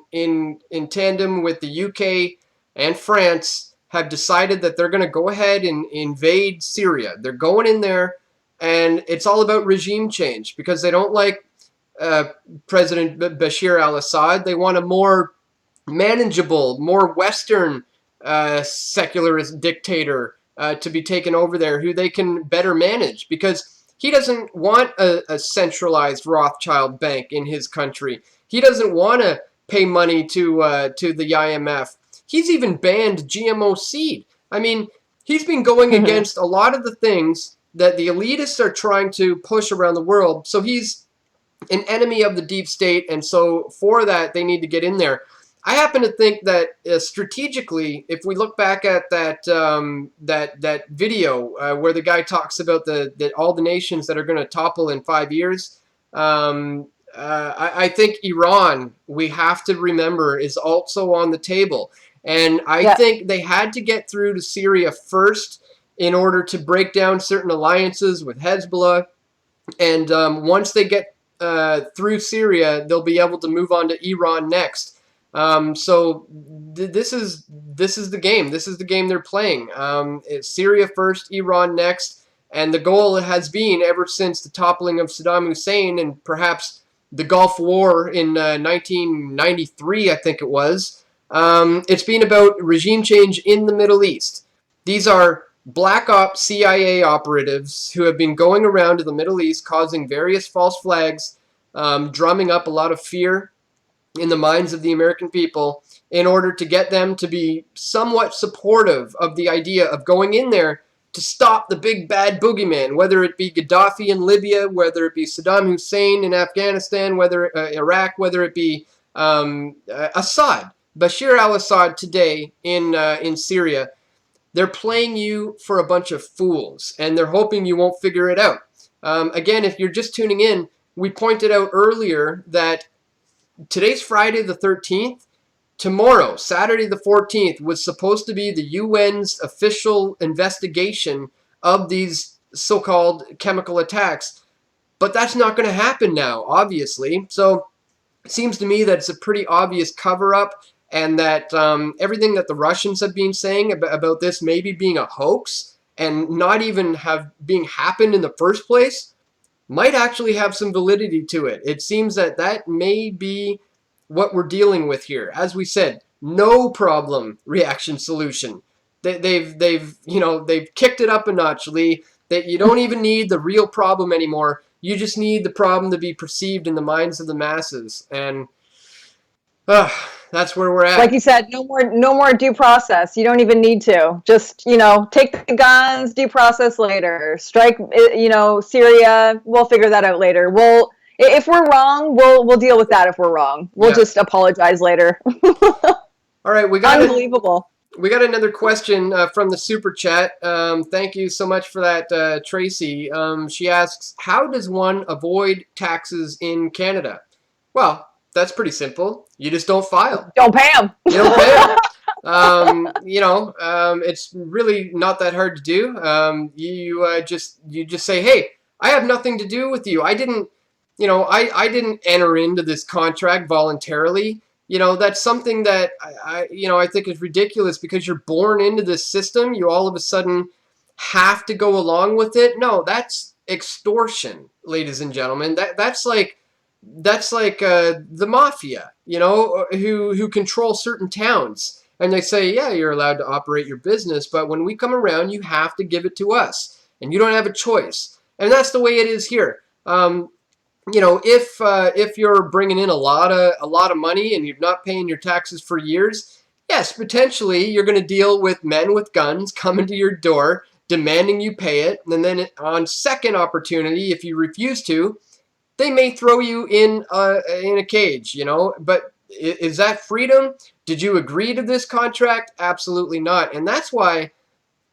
tandem with the U.K. and France have decided that they're going to go ahead and invade Syria. They're going in there, and it's all about regime change because they don't like President Bashir al-Assad. They want a more manageable, more Western secularist dictator to be taken over there who they can better manage, because he doesn't want a centralized Rothschild bank in his country. He doesn't want to pay money to the IMF. He's even banned GMO seed. I mean, he's been going against a lot of the things that the elitists are trying to push around the world. So he's an enemy of the deep state, and so for that, they need to get in there. I happen to think that strategically, if we look back at that video where the guy talks about all the nations that are going to topple in 5 years, I think Iran, we have to remember, is also on the table. And I think they had to get through to Syria first in order to break down certain alliances with Hezbollah. And once they get through Syria, they'll be able to move on to Iran next. So this is the game. This is the game they're playing. It's Syria first, Iran next, and the goal has been ever since the toppling of Saddam Hussein and perhaps the Gulf War in 1993, I think it was. It's been about regime change in the Middle East. These are black ops CIA operatives who have been going around to the Middle East causing various false flags, drumming up a lot of fear in the minds of the American people in order to get them to be somewhat supportive of the idea of going in there to stop the big bad boogeyman, whether it be Gaddafi in Libya, whether it be Saddam Hussein in Afghanistan, whether Iraq, whether it be Assad, Bashir al-Assad today in Syria. They're playing you for a bunch of fools, and they're hoping you won't figure it out. Again, if you're just tuning in, we pointed out earlier that today's Friday the 13th. Tomorrow, Saturday the 14th, was supposed to be the UN's official investigation of these so-called chemical attacks. But that's not going to happen now, obviously. So it seems to me that it's a pretty obvious cover-up, and that everything that the Russians have been saying about this maybe being a hoax and not even have being happened in the first place might actually have some validity to it. It seems that that may be what we're dealing with here. As we said, no problem reaction solution. They've kicked it up a notch, Leigh. That you don't even need the real problem anymore. You just need the problem to be perceived in the minds of the masses, and that's where we're at. Like you said, no more due process. You don't even need to. Just, take the guns, due process later. Strike, Syria. We'll figure that out later. If we're wrong, we'll deal with that. If we're wrong, we'll just apologize later. All right, we got unbelievable. We got another question from the super chat. Thank you so much for that, Tracy. She asks, how does one avoid taxes in Canada? Well, that's pretty simple. You just don't file. Don't pay them. You don't pay them. It's really not that hard to do. You just say, hey, I have nothing to do with you. I didn't enter into this contract voluntarily. That's something that I think is ridiculous, because you're born into this system. You all of a sudden have to go along with it. No, that's extortion, ladies and gentlemen. That's like the mafia, who control certain towns, and they say, yeah, you're allowed to operate your business, but when we come around, you have to give it to us, and you don't have a choice. And that's the way it is here. If you're bringing in a lot of money and you're not paying your taxes for years, yes, potentially you're going to deal with men with guns coming to your door demanding you pay it, and then on second opportunity, if you refuse to, they may throw you in a cage, But is that freedom? Did you agree to this contract? Absolutely not. And that's why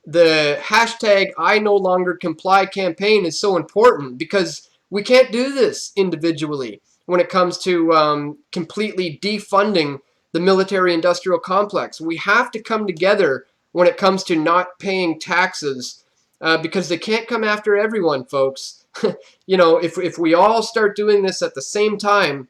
the hashtag I no longer comply campaign is so important, because we can't do this individually when it comes to completely defunding the military-industrial complex. We have to come together when it comes to not paying taxes, because they can't come after everyone, folks. If we all start doing this at the same time,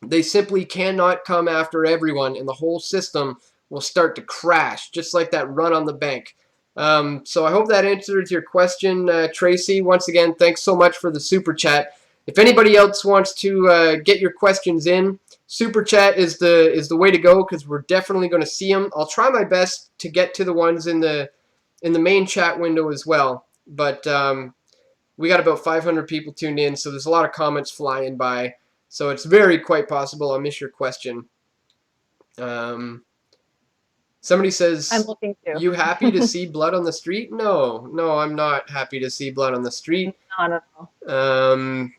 they simply cannot come after everyone, and the whole system will start to crash, just like that run on the bank. So I hope that answers your question, Tracy. Once again, thanks so much for the super chat. If anybody else wants to get your questions in, super chat is the way to go, because we're definitely going to see them. I'll try my best to get to the ones in the main chat window as well. But we got about 500 people tuned in, so there's a lot of comments flying by. So it's quite possible I'll miss your question. Somebody says, I'm looking too. You happy to see blood on the street? No, I'm not happy to see blood on the street. Not at all.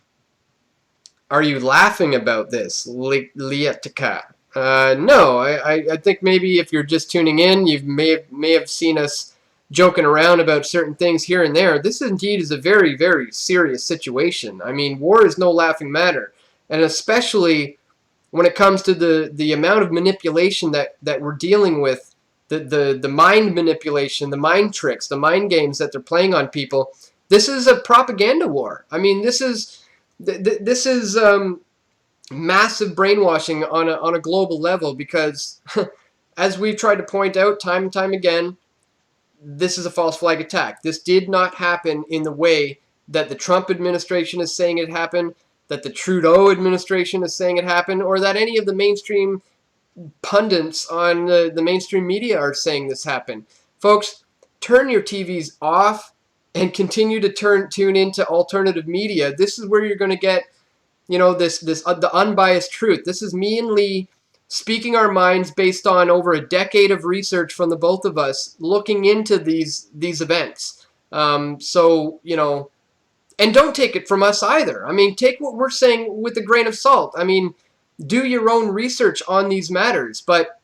Are you laughing about this, Lietka? No, I think maybe if you're just tuning in, you may have seen us joking around about certain things here and there. This indeed is a very, very serious situation. I mean, war is no laughing matter, and especially when it comes to the amount of manipulation that we're dealing with. The mind manipulation, the mind tricks, the mind games that they're playing on people. This is a propaganda war. I mean, this is massive brainwashing on a global level because, as we've tried to point out time and time again, this is a false flag attack. This did not happen in the way that the Trump administration is saying it happened, that the Trudeau administration is saying it happened, or that any of the mainstream pundits on the mainstream media are saying this happened. Folks, turn your TVs off and continue to tune into alternative media. This is where you're going to get, this the unbiased truth. This is me and Leigh speaking our minds based on over a decade of research from the both of us looking into these events. So, and don't take it from us either. I mean, take what we're saying with a grain of salt. I mean, do your own research on these matters. But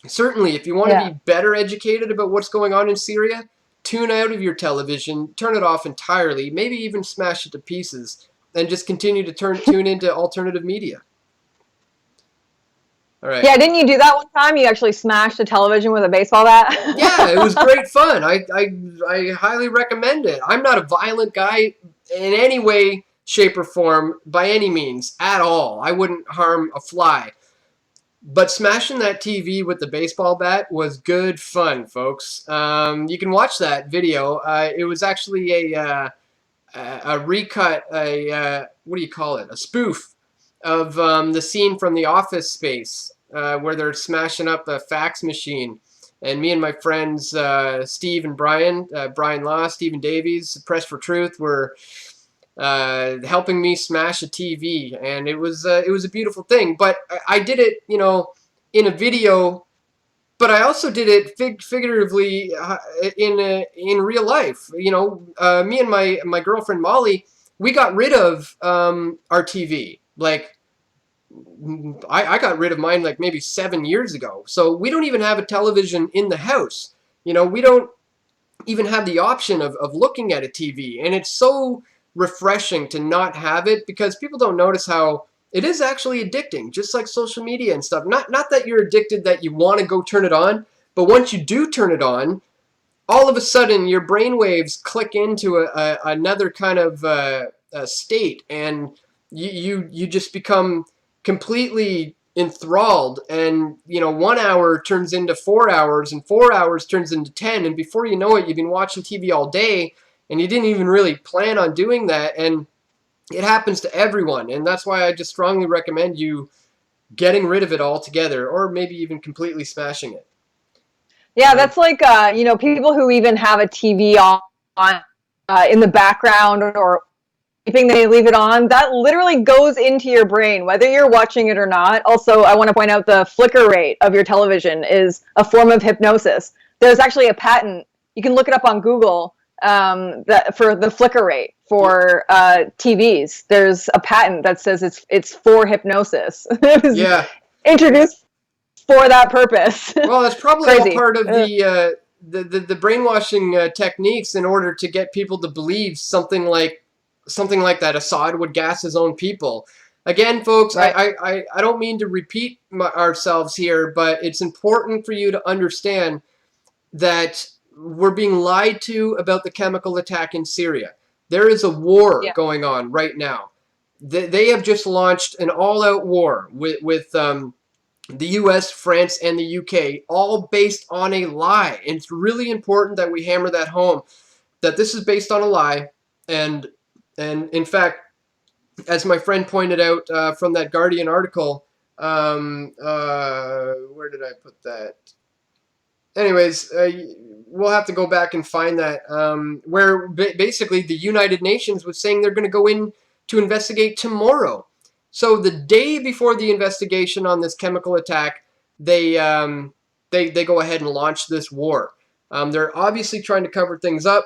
certainly, if you want to be better educated about what's going on in Syria, tune out of your television, turn it off entirely, maybe even smash it to pieces, and just continue to tune into alternative media. All right. Yeah, didn't you do that one time? You actually smashed a television with a baseball bat? Yeah, it was great fun. I highly recommend it. I'm not a violent guy in any way, shape, or form, by any means, at all. I wouldn't harm a fly. But smashing that TV with the baseball bat was good fun, folks. You can watch that video. It was actually a recut, what do you call it? A spoof of the scene from The Office Space where they're smashing up a fax machine. And me and my friends Steve and Brian Law, Stephen Davies, Press for Truth, were helping me smash a TV, and it was a beautiful thing. But I did it, in a video, but I also did it figuratively in real life. Me and my girlfriend Molly, we got rid of our TV. Like, I got rid of mine like maybe 7 years ago. So we don't even have a television in the house. We don't even have the option of looking at a TV, and it's so refreshing to not have it, because people don't notice how it is actually addicting, just like social media and stuff. Not that you're addicted that you want to go turn it on, but once you do turn it on, all of a sudden your brainwaves click into another kind of state, and you just become completely enthralled, and 1 hour turns into 4 hours, and 4 hours turns into 10, and before you know it, you've been watching TV all day, and you didn't even really plan on doing that. And it happens to everyone, and that's why I just strongly recommend you getting rid of it altogether, or maybe even completely smashing it. Yeah, that's like people who even have a TV on in the background, or they leave it on. That literally goes into your brain, whether you're watching it or not. Also, I want to point out the flicker rate of your television is a form of hypnosis. There's actually a patent. You can look it up on Google. That for the flicker rate for TVs, there's a patent that says it's for hypnosis. It was introduced for that purpose. Well, it's probably all part of the brainwashing techniques in order to get people to believe something like that Assad would gas his own people. Again, folks, right. I don't mean to repeat ourselves here, but it's important for you to understand that we're being lied to about the chemical attack in Syria. There is a war going on right now. They have just launched an all-out war with the U.S., France, and the U.K., all based on a lie. And it's really important that we hammer that home, that this is based on a lie. And in fact, as my friend pointed out from that Guardian article, where did I put that? Anyways, we'll have to go back and find that, where basically the United Nations was saying they're going to go in to investigate tomorrow. So the day before the investigation on this chemical attack, they go ahead and launch this war. They're obviously trying to cover things up.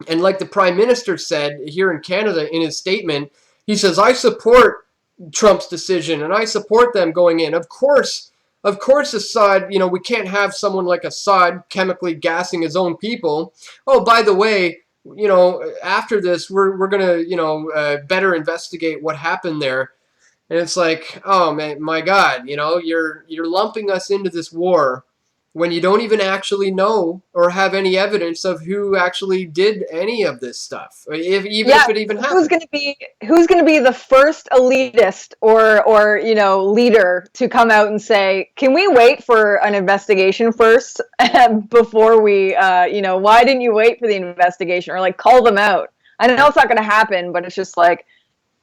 And like the Prime Minister said here in Canada in his statement, he says, I support Trump's decision and I support them going in. Of course, Assad, we can't have someone like Assad chemically gassing his own people. Oh, by the way, after this, we're going to, better investigate what happened there. And it's like, oh, man, my God, you're lumping us into this war when you don't even actually know or have any evidence of who actually did any of this stuff, if it even happened. Who's going to be the first elitist or leader to come out and say, can we wait for an investigation first before we why didn't you wait for the investigation, or like call them out? I know it's not going to happen, but it's just like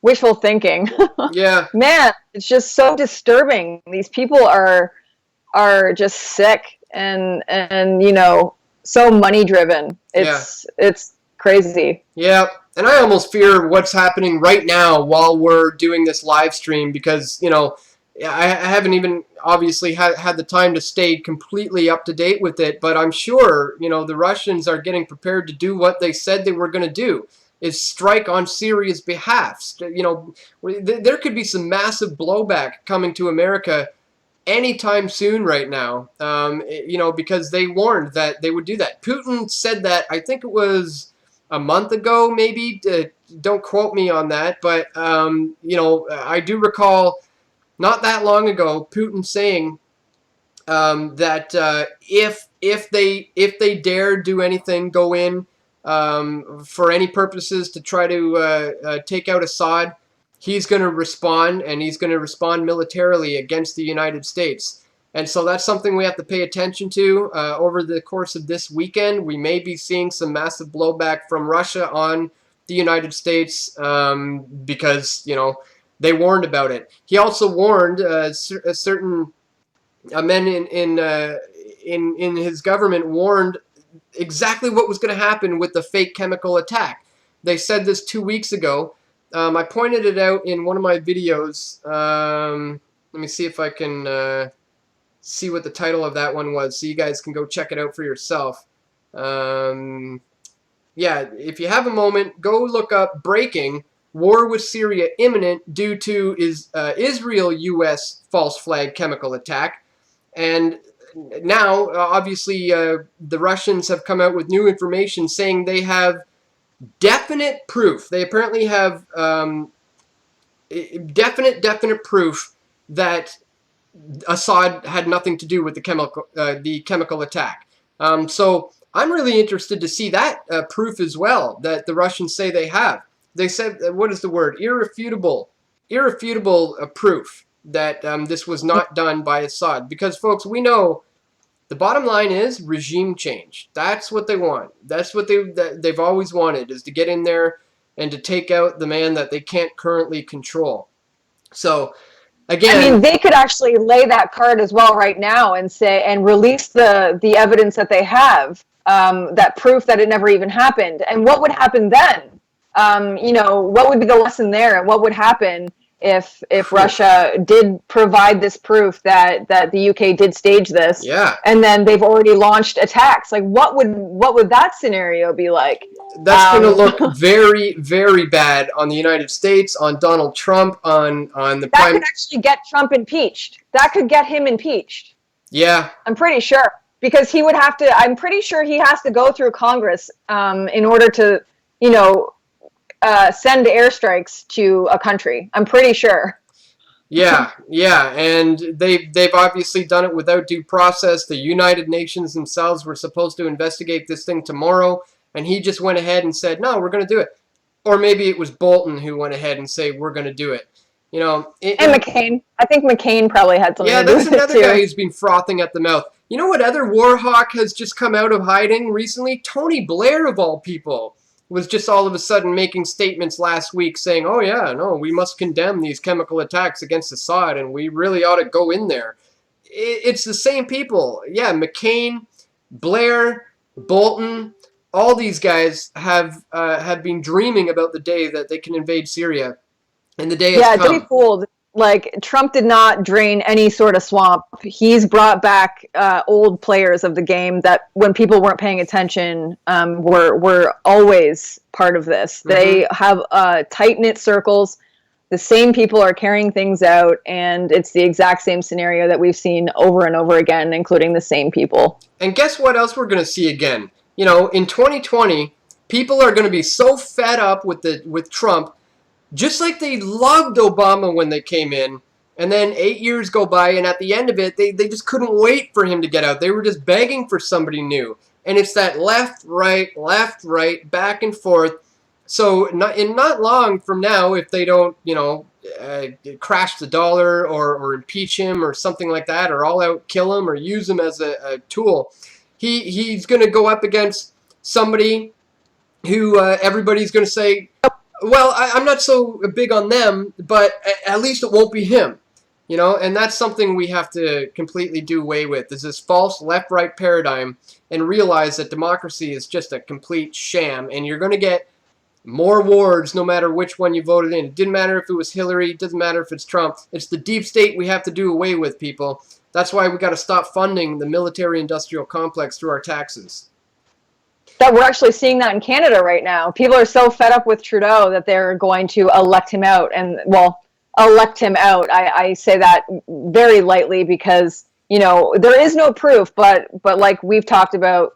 wishful thinking. Yeah, Man, it's just so disturbing. These people are just sick and so money driven. It's crazy. Yeah, and I almost fear what's happening right now while we're doing this live stream, because I haven't even obviously had the time to stay completely up to date with it, but I'm sure the Russians are getting prepared to do what they said they were going to do, is strike on Syria's behalf. There could be some massive blowback coming to America anytime soon right now, because they warned that they would do that. Putin said that, I think it was a month ago, maybe. Don't quote me on that, but I do recall not that long ago Putin saying that if they dare do anything, go in for any purposes to try to take out Assad, he's going to respond, and he's going to respond militarily against the United States. And so that's something we have to pay attention to over the course of this weekend. We may be seeing some massive blowback from Russia on the United States because, they warned about it. He also warned certain men in his government warned exactly what was going to happen with the fake chemical attack. They said this 2 weeks ago. I pointed it out in one of my videos. Let me see if I can see what the title of that one was, so you guys can go check it out for yourself. Yeah, if you have a moment, go look up breaking: war with Syria imminent due to Israel-U.S. false flag chemical attack. And now, obviously, the Russians have come out with new information saying they have definite proof. They apparently have definite proof that Assad had nothing to do with the chemical attack. So I'm really interested to see that proof as well, that the Russians say they have. They said, what is the word? Irrefutable proof that this was not done by Assad. Because, folks, we know the bottom line is regime change. That's what they want. That's what they've always wanted, is to get in there and to take out the man that they can't currently control. So, again, I mean, they could actually lay that card as well right now and say, and release the evidence that they have, that proof that it never even happened. And what would happen then? What would be the lesson there? And what would happen if Russia did provide this proof that the UK did stage this? Yeah. And then they've already launched attacks. Like, what would that scenario be like? That's going to look very, very bad on the United States, on Donald Trump, on the That could actually get Trump impeached. That could get him impeached. Yeah. I'm pretty sure. Because he would have to, I'm pretty sure he has to go through Congress in order to, send airstrikes to a country. I'm pretty sure. Yeah, and they've obviously done it without due process. The United Nations themselves were supposed to investigate this thing tomorrow, and he just went ahead and said, no, we're going to do it. Or maybe it was Bolton who went ahead and said, we're going to do it. And McCain. I think McCain probably had something to do with it, too. Yeah, that's another guy who's been frothing at the mouth. You know what other war hawk has just come out of hiding recently? Tony Blair, of all people, was just all of a sudden making statements last week saying, oh yeah, no, we must condemn these chemical attacks against Assad, and we really ought to go in there. It's the same people. Yeah, McCain, Blair, Bolton, all these guys have been dreaming about the day that they can invade Syria, and the day has come. Don't be fooled. Like, Trump did not drain any sort of swamp. He's brought back old players of the game that, when people weren't paying attention, were always part of this. Mm-hmm. They have tight-knit circles. The same people are carrying things out, and it's the exact same scenario that we've seen over and over again, including the same people. And guess what else we're going to see again? In 2020, people are going to be so fed up with Trump. Just like they loved Obama when they came in, And then 8 years go by, and at the end of it, they just couldn't wait for him to get out. They were just begging for somebody new. And it's that left, right, back and forth. So not long from now, if they don't, crash the dollar or impeach him or something like that, or all out kill him or use him as a tool, he's going to go up against somebody who everybody's going to say, well, I'm not so big on them, but at least it won't be him. And that's something we have to completely do away with, is this false left-right paradigm, and realize that democracy is just a complete sham, and you're going to get more wars no matter which one you voted in. It didn't matter if it was Hillary, it doesn't matter if it's Trump. It's the deep state we have to do away with, people. That's why we got to stop funding the military-industrial complex through our taxes. That we're actually seeing that in Canada right now. People are so fed up with Trudeau that they're going to elect him out. And, well, elect him out. I say that very lightly because, there is no proof, but like we've talked about,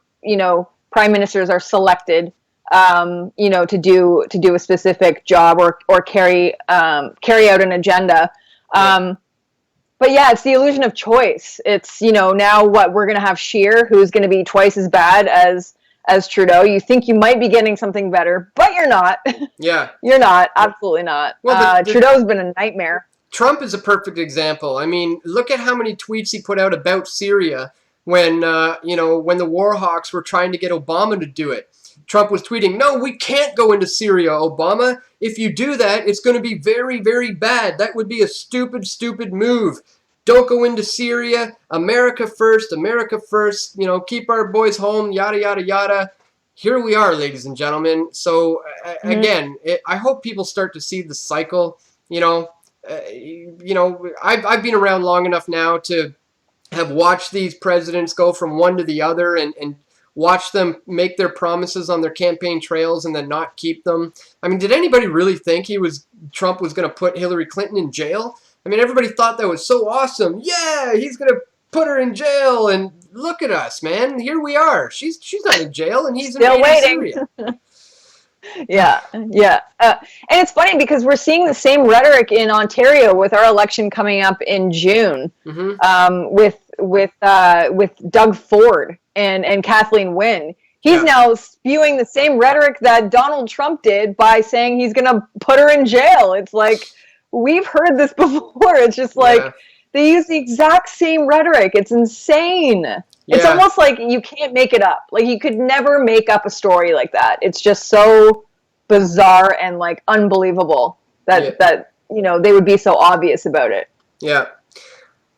prime ministers are selected, to do a specific job or carry out an agenda. But yeah, it's the illusion of choice. It's, now what we're going to have Scheer, who's going to be twice as bad as Trudeau. You think you might be getting something better, but you're not. Yeah. You're not. Absolutely not. Well, Trudeau's been a nightmare. Trump is a perfect example. I mean, look at how many tweets he put out about Syria when the war hawks were trying to get Obama to do it. Trump was tweeting, no, we can't go into Syria, Obama. If you do that, it's going to be very, very bad. That would be a stupid, stupid move. Don't go into Syria. America first, keep our boys home, yada, yada, yada. Here we are, ladies and gentlemen. So, again, I hope people start to see the cycle. I've been around long enough now to have watched these presidents go from one to the other and watch them make their promises on their campaign trails and then not keep them. I mean, did anybody really think Trump was going to put Hillary Clinton in jail? I mean, everybody thought that was so awesome. Yeah, he's going to put her in jail, and look at us, man. Here we are. She's not in jail, and he's still waiting. Syria. Yeah. And it's funny because we're seeing the same rhetoric in Ontario with our election coming up in June, with Doug Ford and Kathleen Wynne. He's now spewing the same rhetoric that Donald Trump did by saying he's going to put her in jail. It's like, we've heard this before. It's just like they use the exact same rhetoric. It's insane. It's almost like you can't make it up. Like, you could never make up a story like that. It's just so bizarre and like unbelievable that they would be so obvious about it. Yeah.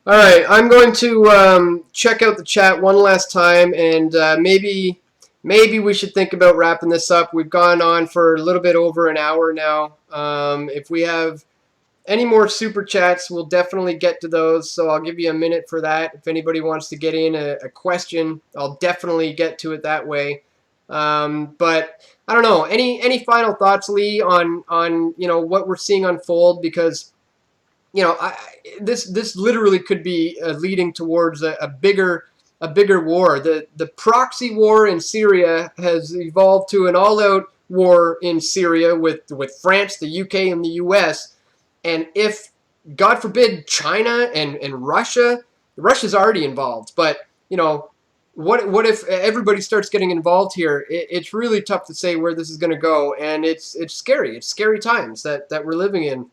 All right, I'm going to check out the chat one last time, and maybe we should think about wrapping this up. We've gone on for a little bit over an hour now. If we have any more super chats, we'll definitely get to those, so I'll give you a minute for that. If anybody wants to get in a question, I'll definitely get to it that way. But I don't know. Any final thoughts, Leigh, on what we're seeing unfold? Because this literally could be leading towards a bigger war. The proxy war in Syria has evolved to an all-out war in Syria with France, the UK, and the US. And if, God forbid, China and Russia's already involved, but what if everybody starts getting involved here? It's really tough to say where this is going to go, and it's scary. It's scary times that we're living in.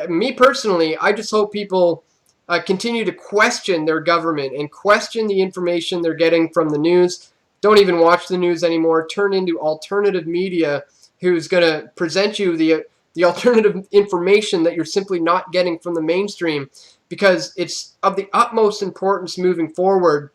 Me personally, I just hope people continue to question their government and question the information they're getting from the news. Don't even watch the news anymore. Turn into alternative media who's going to present you the alternative information that you're simply not getting from the mainstream, because it's of the utmost importance moving forward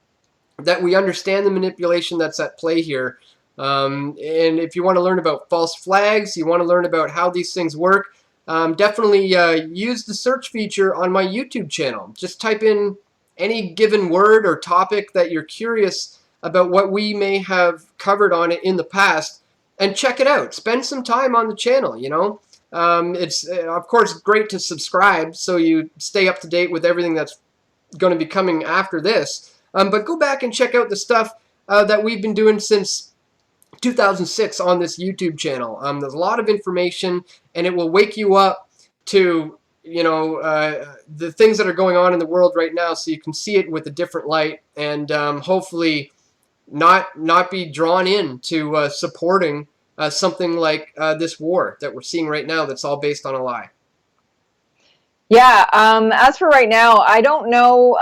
that we understand the manipulation that's at play here. And if you want to learn about false flags, you want to learn about how these things work, definitely use the search feature on my YouTube channel. Just type in any given word or topic that you're curious about what we may have covered on it in the past, and check it out. Spend some time on the channel, It's, of course, great to subscribe so you stay up to date with everything that's going to be coming after this. But go back and check out the stuff that we've been doing since 2006 on this YouTube channel. There's a lot of information, and it will wake you up to the things that are going on in the world right now, so you can see it with a different light, and hopefully not be drawn into supporting something like this war that we're seeing right now that's all based on a lie. Yeah, as for right now, I don't know.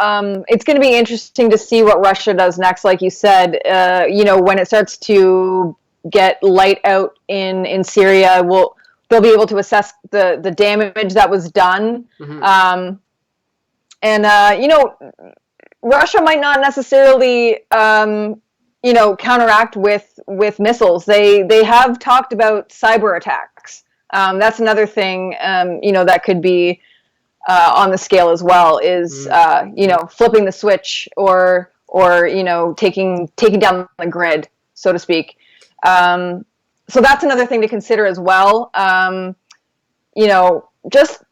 It's going to be interesting to see what Russia does next. Like you said, when it starts to get light out in Syria, they'll be able to assess the damage that was done. Mm-hmm. And Russia might not necessarily, counteract with missiles. They have talked about cyber attacks. That's another thing, that could be on the scale as well, is flipping the switch, or taking down the grid, so to speak. So that's another thing to consider as well. Just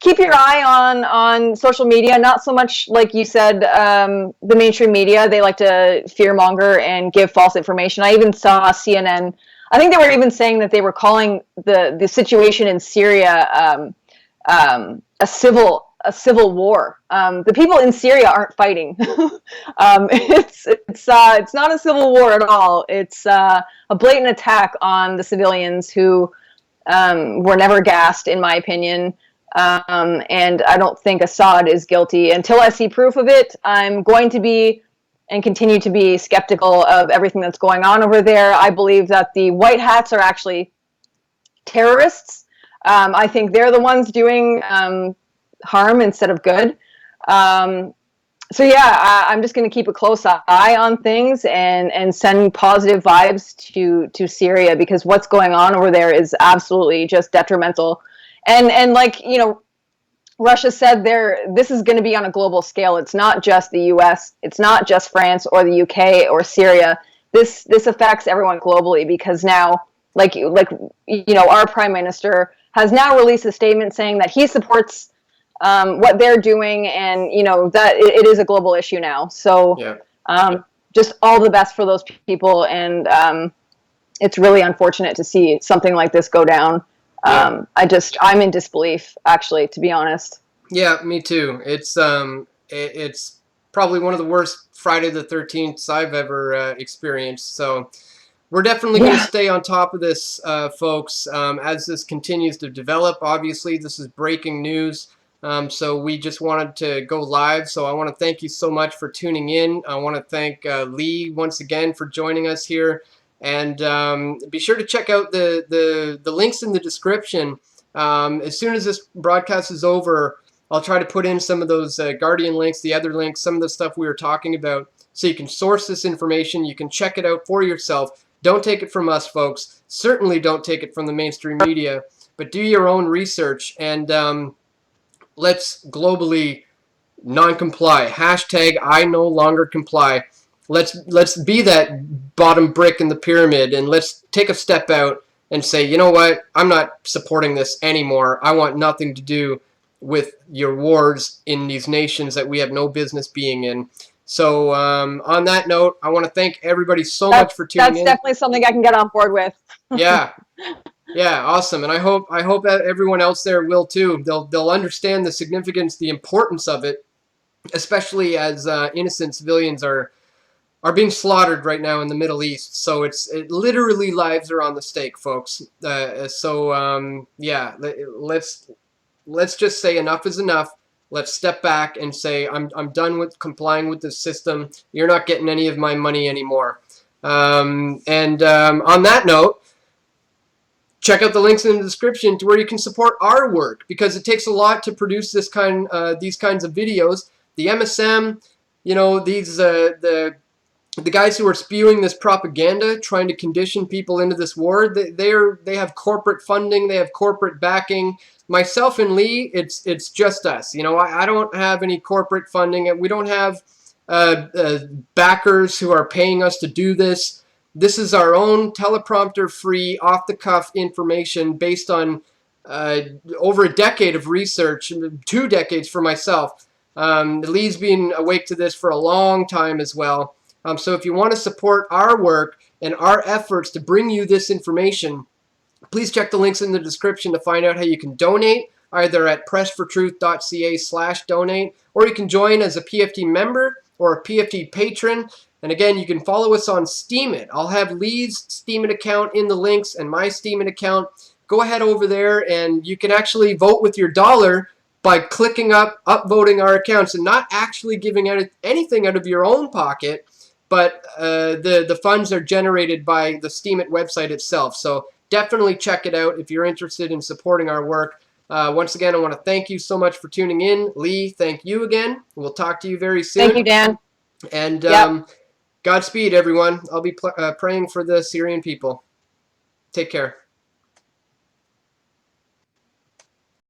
keep your eye on social media. Not so much, like you said, the mainstream media. They like to fearmonger and give false information. I even saw CNN. I think they were even saying that they were calling the situation in Syria a civil war. The people in Syria aren't fighting. It's not a civil war at all. It's a blatant attack on the civilians who were never gassed, in my opinion. And I don't think Assad is guilty. Until I see proof of it, I'm going to be and continue to be skeptical of everything that's going on over there. I believe that the white hats are actually terrorists. I think they're the ones doing harm instead of good. So yeah, I'm just going to keep a close eye on things and send positive vibes to Syria, because what's going on over there is absolutely just detrimental. And like, Russia said this is going to be on a global scale. It's not just the US, it's not just France or the UK or Syria. This affects everyone globally, because now, our prime minister has now released a statement saying that he supports what they're doing, and that it is a global issue now. So Yeah. just all the best for those people, and it's really unfortunate to see something like this go down. Yeah. I'm in disbelief, actually, to be honest. Yeah, me too. It's probably one of the worst Friday the 13th I've ever experienced. So we're definitely going to stay on top of this, folks, as this continues to develop. Obviously, this is breaking news. So we just wanted to go live. So I want to thank you so much for tuning in. I want to thank Leigh once again for joining us here. And be sure to check out the links in the description. As soon as this broadcast is over, I'll try to put in some of those Guardian links, the other links, some of the stuff we were talking about, so you can source this information. You can check it out for yourself. Don't take it from us, folks. Certainly don't take it from the mainstream media, but do your own research, and let's globally non-comply. Hashtag I no longer comply. Let's be that bottom brick in the pyramid, and let's take a step out and say, you know what? I'm not supporting this anymore. I want nothing to do with your wars in these nations that we have no business being in. So on that note, I want to thank everybody so much for tuning in. That's definitely something I can get on board with. Yeah. Yeah, awesome. And I hope that everyone else there will too. They'll understand the significance, the importance of it, especially as innocent civilians are being slaughtered right now in the Middle East. So it literally, lives are on the stake, folks. Yeah, let's just say enough is enough. Let's step back and say, I'm done with complying with this system. You're not getting any of my money anymore. On that note, check out the links in the description to where you can support our work, because it takes a lot to produce these kinds of videos. The MSM, the guys who are spewing this propaganda, trying to condition people into this war, they have corporate funding, they have corporate backing. Myself and Leigh, it's just us. I don't have any corporate funding. We don't have backers who are paying us to do this. This is our own teleprompter-free, off-the-cuff information based on over a decade of research, 2 decades for myself. Leigh's been awake to this for a long time as well. So if you want to support our work and our efforts to bring you this information, please check the links in the description to find out how you can donate. either at pressfortruth.ca/donate, or you can join as a PFT member or a PFT patron. And again, you can follow us on Steemit. I'll have Leigh's Steemit account in the links and my Steemit account. Go ahead over there and you can actually vote with your dollar by clicking upvoting our accounts and not actually giving out anything out of your own pocket, but the funds are generated by the Steemit website itself. So definitely check it out if you're interested in supporting our work. Once again, I want to thank you so much for tuning in. Leigh, thank you again. We'll talk to you very soon. Thank you, Dan. And Godspeed, everyone. I'll be praying for the Syrian people. Take care.